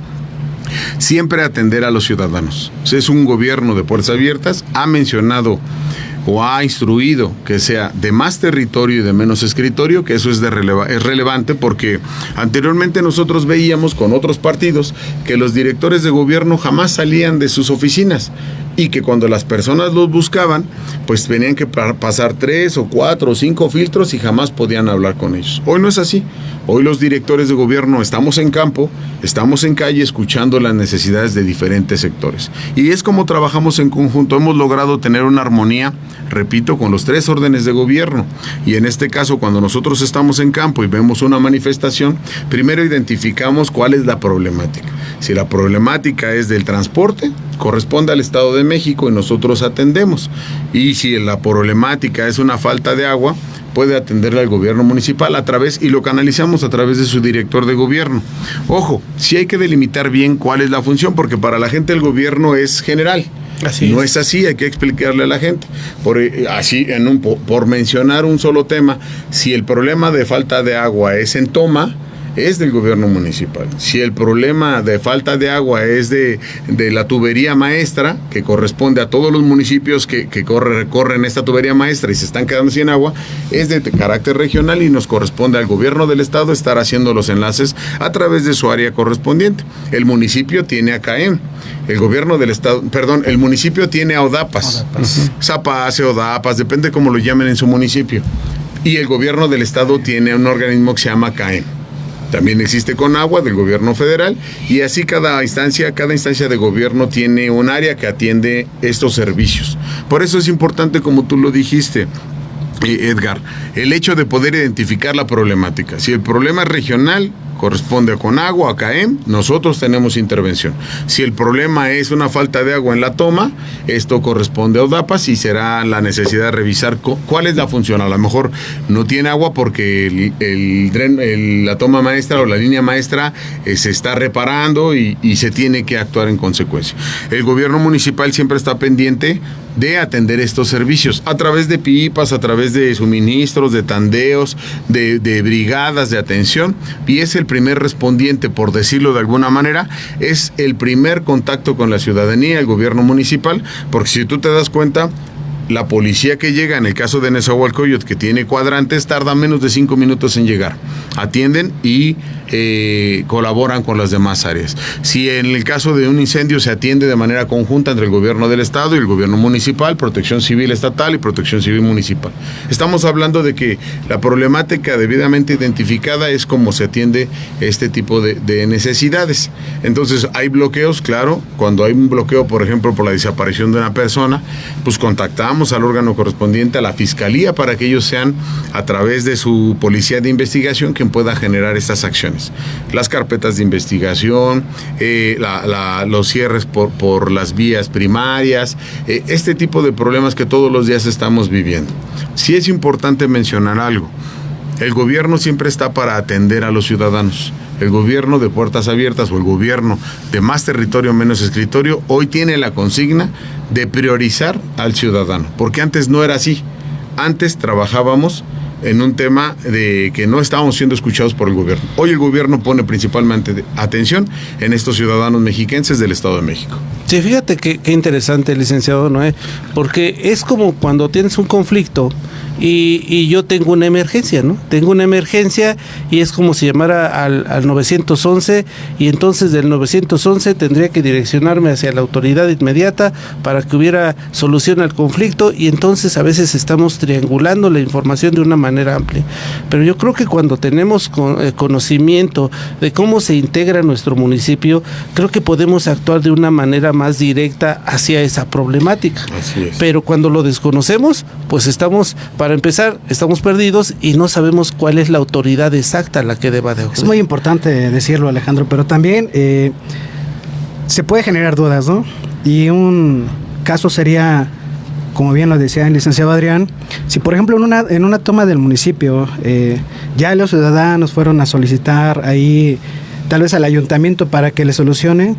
siempre atender a los ciudadanos. Es un gobierno de puertas abiertas. Ha mencionado o ha instruido que sea de más territorio y de menos escritorio, que eso es relevante, porque anteriormente nosotros veíamos con otros partidos que los directores de gobierno jamás salían de sus oficinas y que cuando las personas los buscaban, pues tenían que pasar 3 o 4 o 5 filtros y jamás podían hablar con ellos. Hoy no es así. Hoy los directores de gobierno estamos en campo, estamos en calle escuchando las necesidades de diferentes sectores. Y es como trabajamos en conjunto. Hemos logrado tener una armonía, repito, con los 3 órdenes de gobierno. Y en este caso, cuando nosotros estamos en campo y vemos una manifestación, primero identificamos cuál es la problemática. Si la problemática es del transporte, corresponde al Estado de México y nosotros atendemos. Y si la problemática es una falta de agua, puede atenderle al gobierno municipal y lo canalizamos a través de su director de gobierno. Ojo, sí hay que delimitar bien cuál es la función, porque para la gente el gobierno es general. No es así, hay que explicarle a la gente. Por mencionar un solo tema, si el problema de falta de agua es en Toma, es del gobierno municipal. Si el problema de falta de agua es de la tubería maestra, que corresponde a todos los municipios que corren esta tubería maestra y se están quedando sin agua, es de carácter regional y nos corresponde al gobierno del estado estar haciendo los enlaces a través de su área correspondiente. El municipio tiene ACAEM, el municipio tiene a ODAPAS, Zapace, ODAPAS, depende cómo lo llamen en su municipio. Y el gobierno del estado tiene un organismo que se llama CAEM. También existe Conagua del gobierno federal, y así cada instancia de gobierno tiene un área que atiende estos servicios. Por eso es importante, como tú lo dijiste, Edgar, el hecho de poder identificar la problemática. Si el problema es regional, corresponde a Conagua, a CAEM, nosotros tenemos intervención. Si el problema es una falta de agua en la toma, esto corresponde a ODAPAS y será la necesidad de revisar cuál es la función. A lo mejor no tiene agua porque la toma maestra o la línea maestra se está reparando y se tiene que actuar en consecuencia. El gobierno municipal siempre está pendiente de atender estos servicios a través de pipas, a través de suministros, de tandeos, de brigadas de atención, y es el primer respondiente, por decirlo de alguna manera, es el primer contacto con la ciudadanía, el gobierno municipal, porque si tú te das cuenta, la policía que llega, en el caso de Nezahualcóyotl, que tiene cuadrantes, tarda menos de 5 minutos en llegar. Atienden y colaboran con las demás áreas. Si en el caso de un incendio se atiende de manera conjunta entre el gobierno del estado y el gobierno municipal, Protección Civil estatal y Protección Civil municipal. Estamos hablando de que la problemática debidamente identificada es cómo se atiende este tipo de necesidades. Entonces, hay bloqueos, claro. Cuando hay un bloqueo, por ejemplo, por la desaparición de una persona, pues contactamos al órgano correspondiente, a la fiscalía, para que ellos sean, a través de su policía de investigación, quien pueda generar estas acciones. Las carpetas de investigación, los cierres por las vías primarias, este tipo de problemas que todos los días estamos viviendo. Sí es importante mencionar algo. El gobierno siempre está para atender a los ciudadanos. El gobierno de puertas abiertas o el gobierno de más territorio, menos escritorio, hoy tiene la consigna de priorizar al ciudadano, porque antes no era así. Antes trabajábamos en un tema de que no estábamos siendo escuchados por el gobierno. Hoy el gobierno pone principalmente atención en estos ciudadanos mexiquenses del Estado de México.
Sí, fíjate qué interesante, licenciado Noé, porque es como cuando tienes un conflicto y yo tengo una emergencia, ¿no? Tengo una emergencia y es como si llamara al 911, y entonces del 911 tendría que direccionarme hacia la autoridad inmediata para que hubiera solución al conflicto, y entonces a veces estamos triangulando la información de una manera amplia. Pero yo creo que cuando tenemos conocimiento de cómo se integra nuestro municipio, creo que podemos actuar de una manera más directa hacia esa problemática.
Así es.
Pero cuando lo desconocemos, pues para empezar, estamos perdidos y no sabemos cuál es la autoridad exacta a la que deba de
Es muy importante decirlo, Alejandro, pero también se puede generar dudas, ¿no? Y un caso sería, como bien lo decía el licenciado Adrián, si por ejemplo en una toma del municipio ya los ciudadanos fueron a solicitar ahí tal vez al ayuntamiento para que le solucione,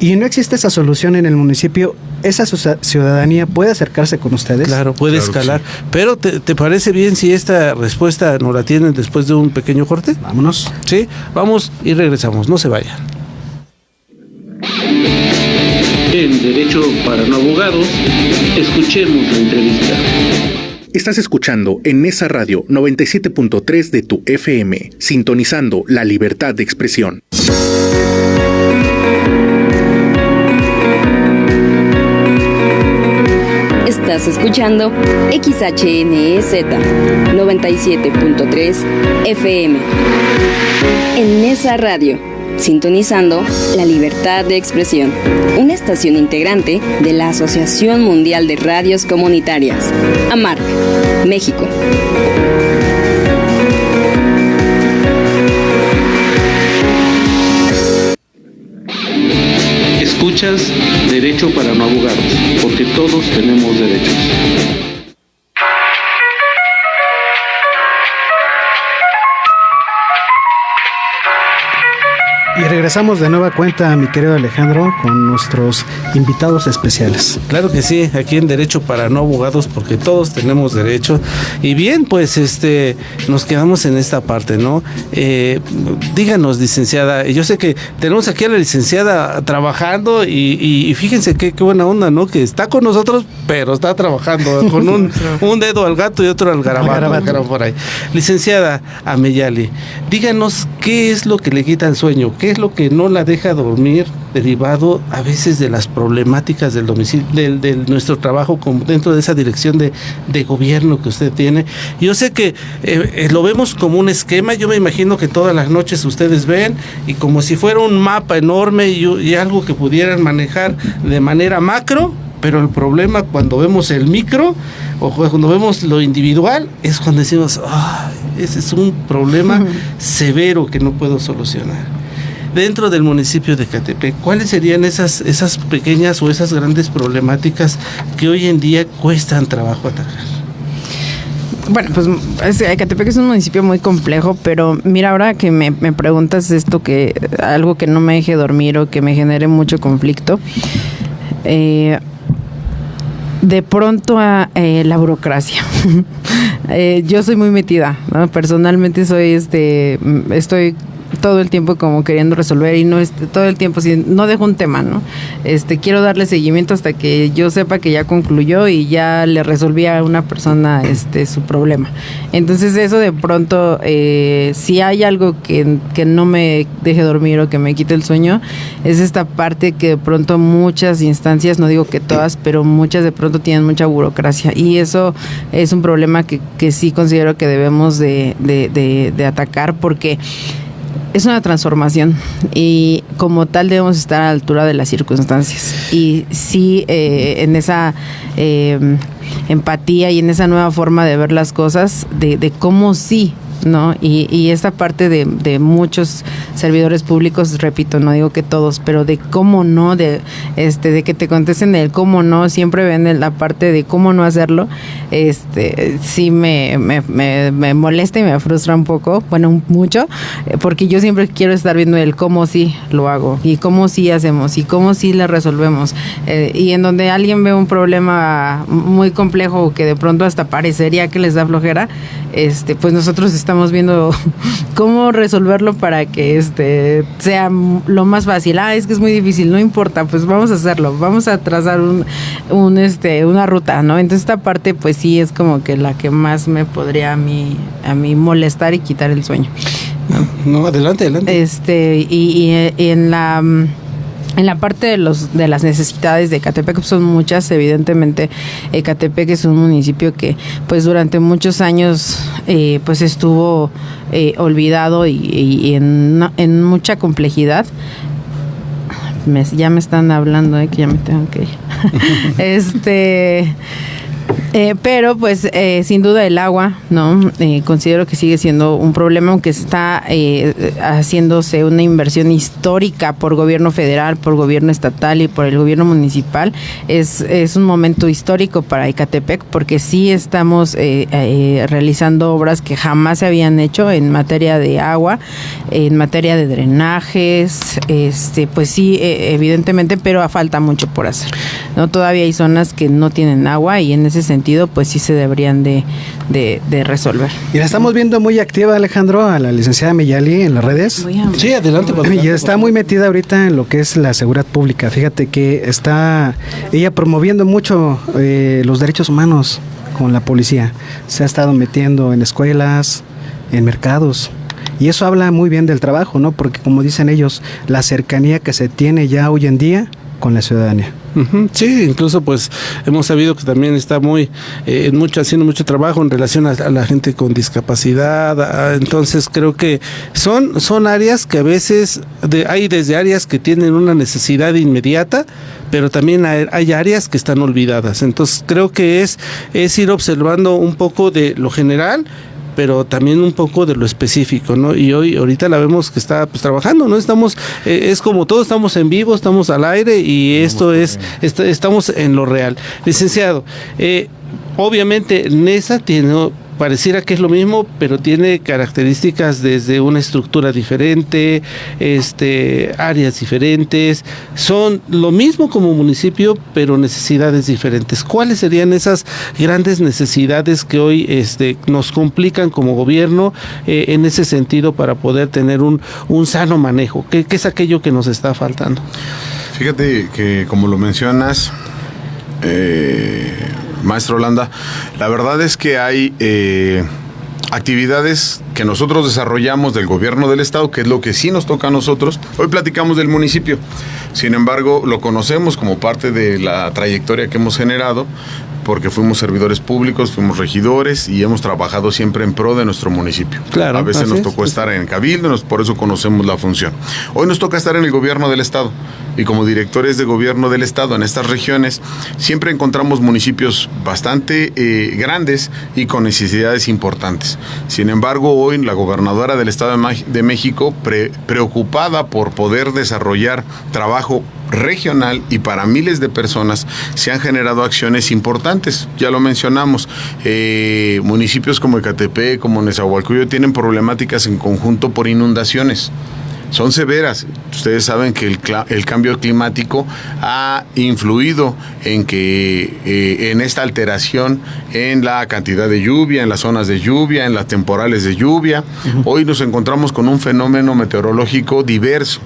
y no existe esa solución en el municipio, ¿esa ciudadanía puede acercarse con ustedes?
Claro, puede escalar. Sí. Pero ¿te parece bien si esta respuesta nos la tienen después de un pequeño corte?
Vámonos.
Sí, vamos y regresamos, no se vayan.
En Derecho para No Abogados, escuchemos la entrevista.
Estás escuchando en Nesa Radio 97.3 de tu FM, sintonizando la libertad de expresión.
Estás escuchando XHNEZ 97.3 FM. En Nesa Radio, sintonizando la libertad de expresión. Una estación integrante de la Asociación Mundial de Radios Comunitarias, AMARC, México.
Escuchas Derecho para No Abogados, porque todos tenemos derechos.
Y regresamos de nueva cuenta, mi querido Alejandro, con nuestros invitados especiales.
Claro que sí, aquí en Derecho para No Abogados, porque todos tenemos derecho. Y bien, pues nos quedamos en esta parte, ¿no? Díganos, licenciada, yo sé que tenemos aquí a la licenciada trabajando y fíjense qué buena onda, ¿no? Que está con nosotros, pero está trabajando con un dedo al gato y otro al garabato por ahí. Licenciada Ameyali, díganos qué es lo que le quita el sueño, qué es lo algo que no la deja dormir, derivado a veces de las problemáticas del domicilio, de nuestro trabajo dentro de esa dirección de gobierno que usted tiene. Yo sé que lo vemos como un esquema, yo me imagino que todas las noches ustedes ven y como si fuera un mapa enorme y algo que pudieran manejar de manera macro, pero el problema cuando vemos el micro o cuando vemos lo individual es cuando decimos, ese es un problema severo que no puedo solucionar. Dentro del municipio de Ecatepec, ¿cuáles serían esas pequeñas o esas grandes problemáticas que hoy en día cuestan trabajo atacar?
Bueno, pues Ecatepec es un municipio muy complejo, pero mira, ahora que me preguntas esto, que algo que no me deje dormir o que me genere mucho conflicto, de pronto la burocracia. Yo soy muy metida, ¿no? Personalmente estoy todo el tiempo como queriendo resolver y no todo el tiempo no dejo un tema, ¿no? Quiero darle seguimiento hasta que yo sepa que ya concluyó y ya le resolví a una persona su problema. Entonces eso de pronto, si hay algo que no me deje dormir o que me quite el sueño, es esta parte que de pronto muchas instancias, no digo que todas, pero muchas de pronto tienen mucha burocracia y eso es un problema que sí considero que debemos de atacar, porque es una transformación y como tal debemos estar a la altura de las circunstancias y sí en esa empatía y en esa nueva forma de ver las cosas de cómo sí, ¿no? Y esta parte de muchos servidores públicos, repito, no digo que todos, pero de cómo no, de que te contesten el cómo no, siempre ven la parte de cómo no hacerlo, sí me molesta y me frustra un poco, bueno, mucho, porque yo siempre quiero estar viendo el cómo sí lo hago y cómo sí hacemos y cómo sí le resolvemos, y en donde alguien ve un problema muy complejo que de pronto hasta parecería que les da flojera, pues nosotros estamos viendo cómo resolverlo para que sea lo más fácil. Es que es muy difícil, no importa, pues vamos a hacerlo, vamos a trazar una ruta, ¿no? Entonces esta parte pues sí es como que la que más me podría a mí molestar y quitar el sueño, ¿no?
No, adelante.
Y en la parte de las necesidades de Ecatepec son muchas. Evidentemente Ecatepec es un municipio que pues durante muchos años pues estuvo olvidado y en mucha complejidad. Ya me están hablando que ya me tengo que ir. Pero pues sin duda el agua, ¿no? Considero que sigue siendo un problema, aunque está haciéndose una inversión histórica por gobierno federal, por gobierno estatal y por el gobierno municipal. Es un momento histórico para Ecatepec porque sí estamos realizando obras que jamás se habían hecho en materia de agua, en materia de drenajes, pues sí, evidentemente, pero falta mucho por hacer, ¿no? Todavía hay zonas que no tienen agua y en ese sentido pues sí se deberían de resolver.
Y la estamos viendo muy activa, Alejandro, a la licenciada Miyali en las redes.
Sí, adelante.
Y está muy metida ahorita en lo que es la seguridad pública. Fíjate que está ella promoviendo mucho los derechos humanos con la policía. Se ha estado metiendo en escuelas, en mercados. Y eso habla muy bien del trabajo, ¿no? Porque como dicen ellos, la cercanía que se tiene ya hoy en día con la ciudadanía.
Sí, incluso pues hemos sabido que también está haciendo mucho trabajo en relación a la gente con discapacidad. Entonces creo que son áreas que a veces hay desde áreas que tienen una necesidad inmediata, pero también hay áreas que están olvidadas. Entonces creo que es ir observando un poco de lo general, pero también un poco de lo específico, ¿no? Y ahorita la vemos que está pues trabajando, ¿no? Estamos, es como todo, estamos en vivo, estamos al aire y estamos en lo real. Licenciado, obviamente NESA pareciera que es lo mismo, pero tiene características desde una estructura diferente, áreas diferentes, son lo mismo como municipio, pero necesidades diferentes. ¿Cuáles serían esas grandes necesidades que hoy nos complican como gobierno en ese sentido para poder tener un sano manejo? ¿Qué es aquello que nos está faltando?
Fíjate que como lo mencionas, maestro Holanda, la verdad es que hay actividades que nosotros desarrollamos del gobierno del estado, que es lo que sí nos toca a nosotros. Hoy platicamos del municipio, sin embargo lo conocemos como parte de la trayectoria que hemos generado, porque fuimos servidores públicos, fuimos regidores y hemos trabajado siempre en pro de nuestro municipio.
Claro,
a veces nos tocó estar en cabildo, por eso conocemos la función. Hoy nos toca estar en el gobierno del estado, y como directores de gobierno del estado en estas regiones, siempre encontramos municipios bastante grandes y con necesidades importantes. Sin embargo, hoy la gobernadora del estado de México, preocupada por poder desarrollar trabajo regional y para miles de personas, se han generado acciones importantes. Ya lo mencionamos, municipios como Ecatepec, como Nezahualcóyotl tienen problemáticas en conjunto por inundaciones. Son severas. Ustedes saben que el cambio climático ha influido en que en esta alteración en la cantidad de lluvia, en las zonas de lluvia, en las temporales de lluvia. Hoy nos encontramos con un fenómeno meteorológico diverso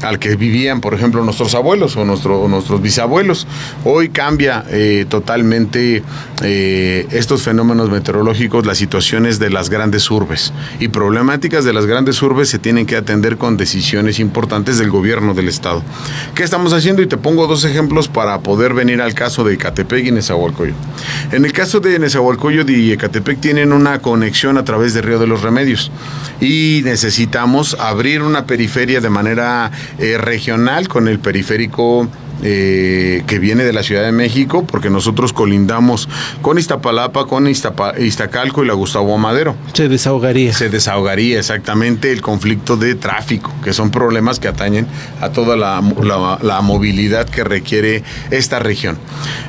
al que vivían, por ejemplo, nuestros abuelos o nuestros bisabuelos. Hoy cambia totalmente estos fenómenos meteorológicos, las situaciones de las grandes urbes, y problemáticas de las grandes urbes se tienen que atender con decisiones importantes del gobierno del estado. ¿Qué estamos haciendo? Y te pongo dos ejemplos para poder venir al caso de Ecatepec y Nezahualcóyotl. En el caso de Nezahualcóyotl y Ecatepec tienen una conexión a través de Río de los Remedios, y necesitamos abrir una periferia de manera regional con el periférico que viene de la Ciudad de México, porque nosotros colindamos con Iztapalapa, con Iztacalco y la Gustavo Madero.
Se desahogaría
exactamente el conflicto de tráfico, que son problemas que atañen a toda la movilidad que requiere esta región.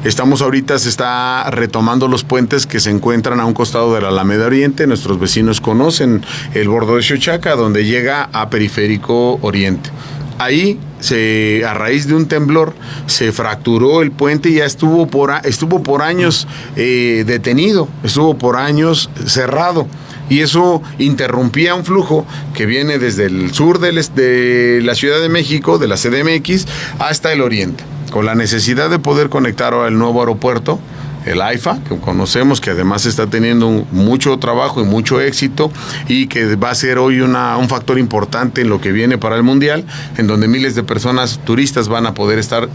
Se está retomando los puentes que se encuentran a un costado de la Alameda Oriente. Nuestros vecinos conocen el bordo de Xochaca, donde llega a Periférico Oriente. Ahí, a raíz de un temblor, se fracturó el puente y ya estuvo por años detenido, estuvo por años cerrado. Y eso interrumpía un flujo que viene desde el sur de la Ciudad de México, de la CDMX, hasta el oriente, con la necesidad de poder conectar al nuevo aeropuerto, el AIFA, que conocemos que además está teniendo mucho trabajo y mucho éxito, y que va a ser hoy un factor importante en lo que viene para el Mundial, en donde miles de personas turistas van a poder estar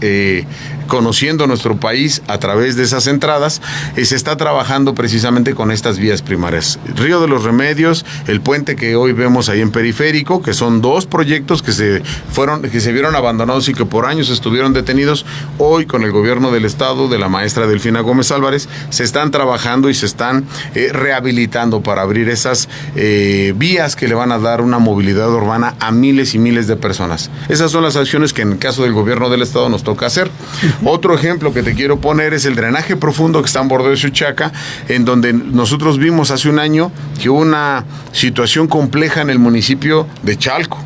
conociendo nuestro país a través de esas entradas. Se está trabajando precisamente con estas vías primarias. Río de los Remedios, el puente que hoy vemos ahí en Periférico, que son dos proyectos que se vieron abandonados y que por años estuvieron detenidos. Hoy, con el gobierno del estado, de la maestra Delfina Gómez Álvarez, se están trabajando y se están rehabilitando para abrir esas vías que le van a dar una movilidad urbana a miles y miles de personas. Esas son las acciones que en el caso del gobierno del estado nos toca hacer. Otro ejemplo que te quiero poner es el drenaje profundo que está en bordo de Xochaca, en donde nosotros vimos hace un año que hubo una situación compleja en el municipio de Chalco,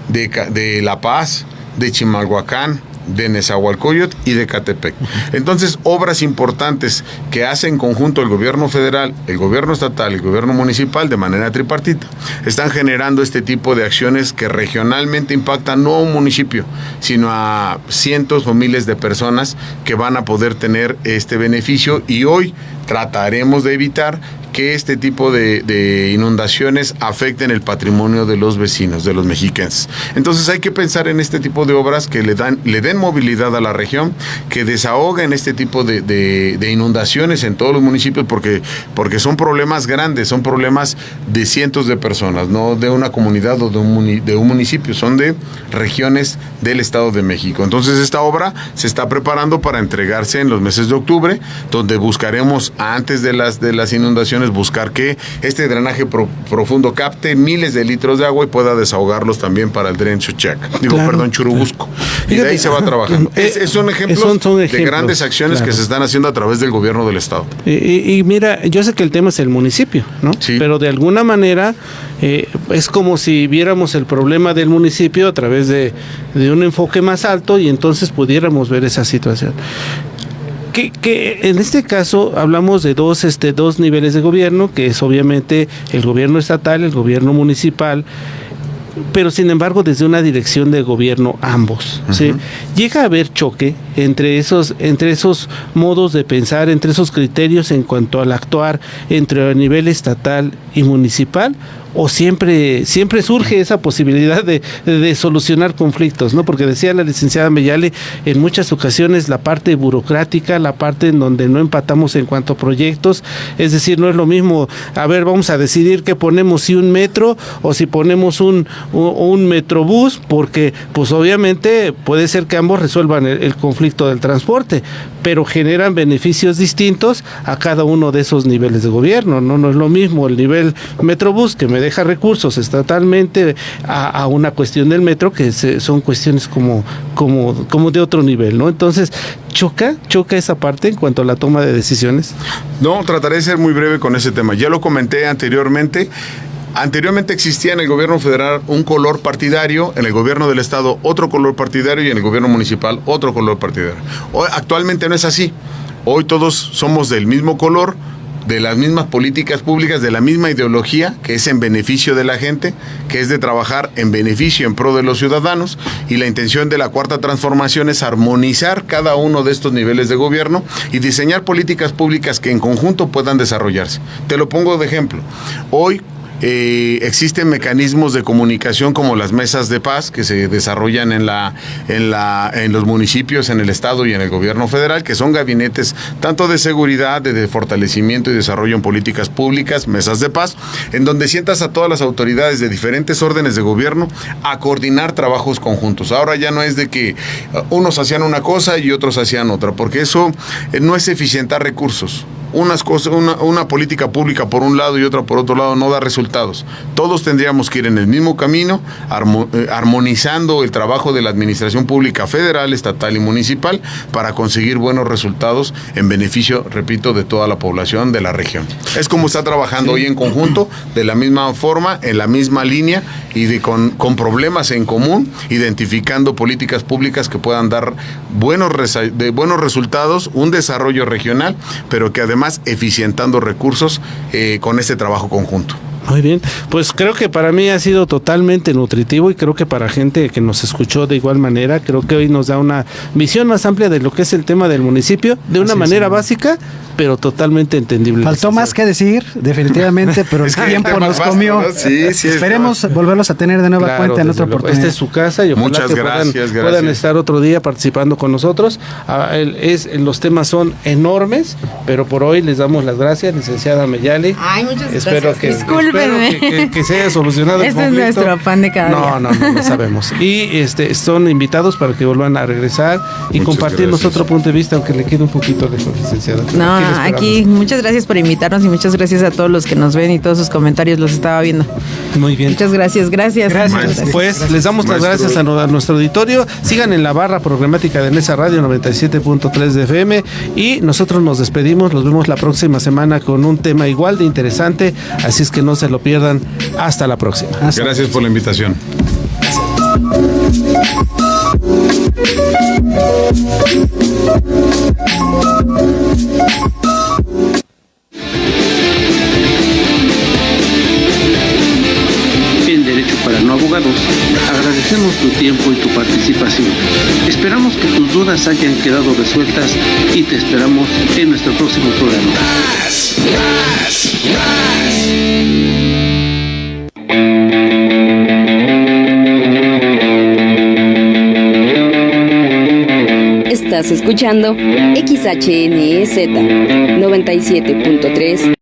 de La Paz, de Chimalhuacán, de Nezahualcóyotl y de Ecatepec. Entonces, obras importantes que hace en conjunto el gobierno federal, el gobierno estatal y el gobierno municipal de manera tripartita, están generando este tipo de acciones que regionalmente impactan no a un municipio, sino a cientos o miles de personas que van a poder tener este beneficio, y hoy trataremos de evitar que este tipo de inundaciones afecten el patrimonio de los vecinos, de los mexicanos. Entonces hay que pensar en este tipo de obras que le den movilidad a la región, que desahoguen este tipo de inundaciones en todos los municipios, porque son problemas grandes, son problemas de cientos de personas, no de una comunidad o de un municipio, son de regiones del Estado de México. Entonces esta obra se está preparando para entregarse en los meses de octubre, donde buscaremos, antes de las inundaciones, buscar que este drenaje profundo capte miles de litros de agua y pueda desahogarlos también para el dren Xochaca, Churubusco. Y de ahí se va trabajando. Son ejemplos de grandes acciones que se están haciendo a través del gobierno del estado.
Y mira, yo sé que el tema es el municipio, ¿no? Sí. Pero de alguna manera es como si viéramos el problema del municipio a través de un enfoque más alto, y entonces pudiéramos ver esa situación. Que en este caso hablamos de dos niveles de gobierno, que es obviamente el gobierno estatal, el gobierno municipal, pero sin embargo desde una dirección de gobierno ambos, ¿sí? Llega a haber choque entre esos modos de pensar, entre esos criterios en cuanto al actuar entre el nivel estatal y municipal, o siempre surge esa posibilidad de solucionar conflictos, ¿no? Porque decía la licenciada Meyali, en muchas ocasiones la parte burocrática, la parte en donde no empatamos en cuanto a proyectos, es decir, no es lo mismo, a ver, vamos a decidir qué ponemos, si un metro o si ponemos un metrobús, porque pues obviamente puede ser que ambos resuelvan el conflicto del transporte, pero generan beneficios distintos a cada uno de esos niveles de gobierno, ¿no? No es lo mismo el nivel Metrobús, que me deja recursos estatalmente, a una cuestión del metro, que son cuestiones como de otro nivel, ¿no? Entonces, choca esa parte en cuanto a la toma de decisiones.
No, trataré de ser muy breve con ese tema. Ya lo comenté anteriormente. Anteriormente existía en el gobierno federal un color partidario, en el gobierno del estado otro color partidario y en el gobierno municipal otro color partidario. Hoy, actualmente no es así. Hoy todos somos del mismo color, de las mismas políticas públicas, de la misma ideología, que es en beneficio de la gente, que es de trabajar en beneficio, en pro de los ciudadanos, y la intención de la Cuarta Transformación es armonizar cada uno de estos niveles de gobierno y diseñar políticas públicas que en conjunto puedan desarrollarse. Te lo pongo de ejemplo. Hoy existen mecanismos de comunicación como las mesas de paz que se desarrollan en los municipios, en el estado y en el gobierno federal, que son gabinetes tanto de seguridad, de fortalecimiento y desarrollo en políticas públicas, mesas de paz, en donde sientas a todas las autoridades de diferentes órdenes de gobierno a coordinar trabajos conjuntos. Ahora ya no es de que unos hacían una cosa y otros hacían otra, porque eso no es eficientar recursos. Una política pública por un lado y otra por otro lado no da resultados. Todos tendríamos que ir en el mismo camino, armonizando el trabajo de la administración pública federal, estatal y municipal para conseguir buenos resultados en beneficio, repito, de toda la población de la región. Es como está trabajando hoy en conjunto, de la misma forma, en la misma línea y con problemas en común, identificando políticas públicas que puedan dar buenos resultados, un desarrollo regional, pero que además eficientando recursos con este trabajo conjunto.
Muy bien, pues creo que para mí ha sido totalmente nutritivo y creo que para gente que nos escuchó de igual manera, creo que hoy nos da una visión más amplia de lo que es el tema del municipio, de una manera básica, pero totalmente entendible.
Faltó más que decir, definitivamente, pero el tiempo nos comió. ¿No? Sí, esperemos volverlos a tener de nueva cuenta en otra oportunidad.
Esta es su casa y ojalá puedan estar otro día participando con nosotros. Los temas son enormes, pero por hoy les damos las gracias, licenciada Meyali.
Ay, muchas
gracias. Espero que se haya solucionado el conflicto.
Es nuestro pan de cada día.
No sabemos. Y son invitados para que vuelvan a regresar y compartirnos otro punto de vista, aunque le quede un poquito lejos, licenciada.
No, aquí muchas gracias por invitarnos y muchas gracias a todos los que nos ven y todos sus comentarios los estaba viendo.
Muy bien.
Muchas gracias.
Pues les damos las gracias a nuestro auditorio. Sigan en la barra programática de Nesa Radio 97.3 de FM y nosotros nos despedimos. Los vemos la próxima semana con un tema igual de interesante, así es que no se lo pierdan. Hasta la próxima.
Gracias por la invitación.
En Derecho para No Abogados, agradecemos tu tiempo y tu participación. Esperamos que tus dudas hayan quedado resueltas y te esperamos en nuestro próximo programa.
Estás escuchando XHNEZ 97.3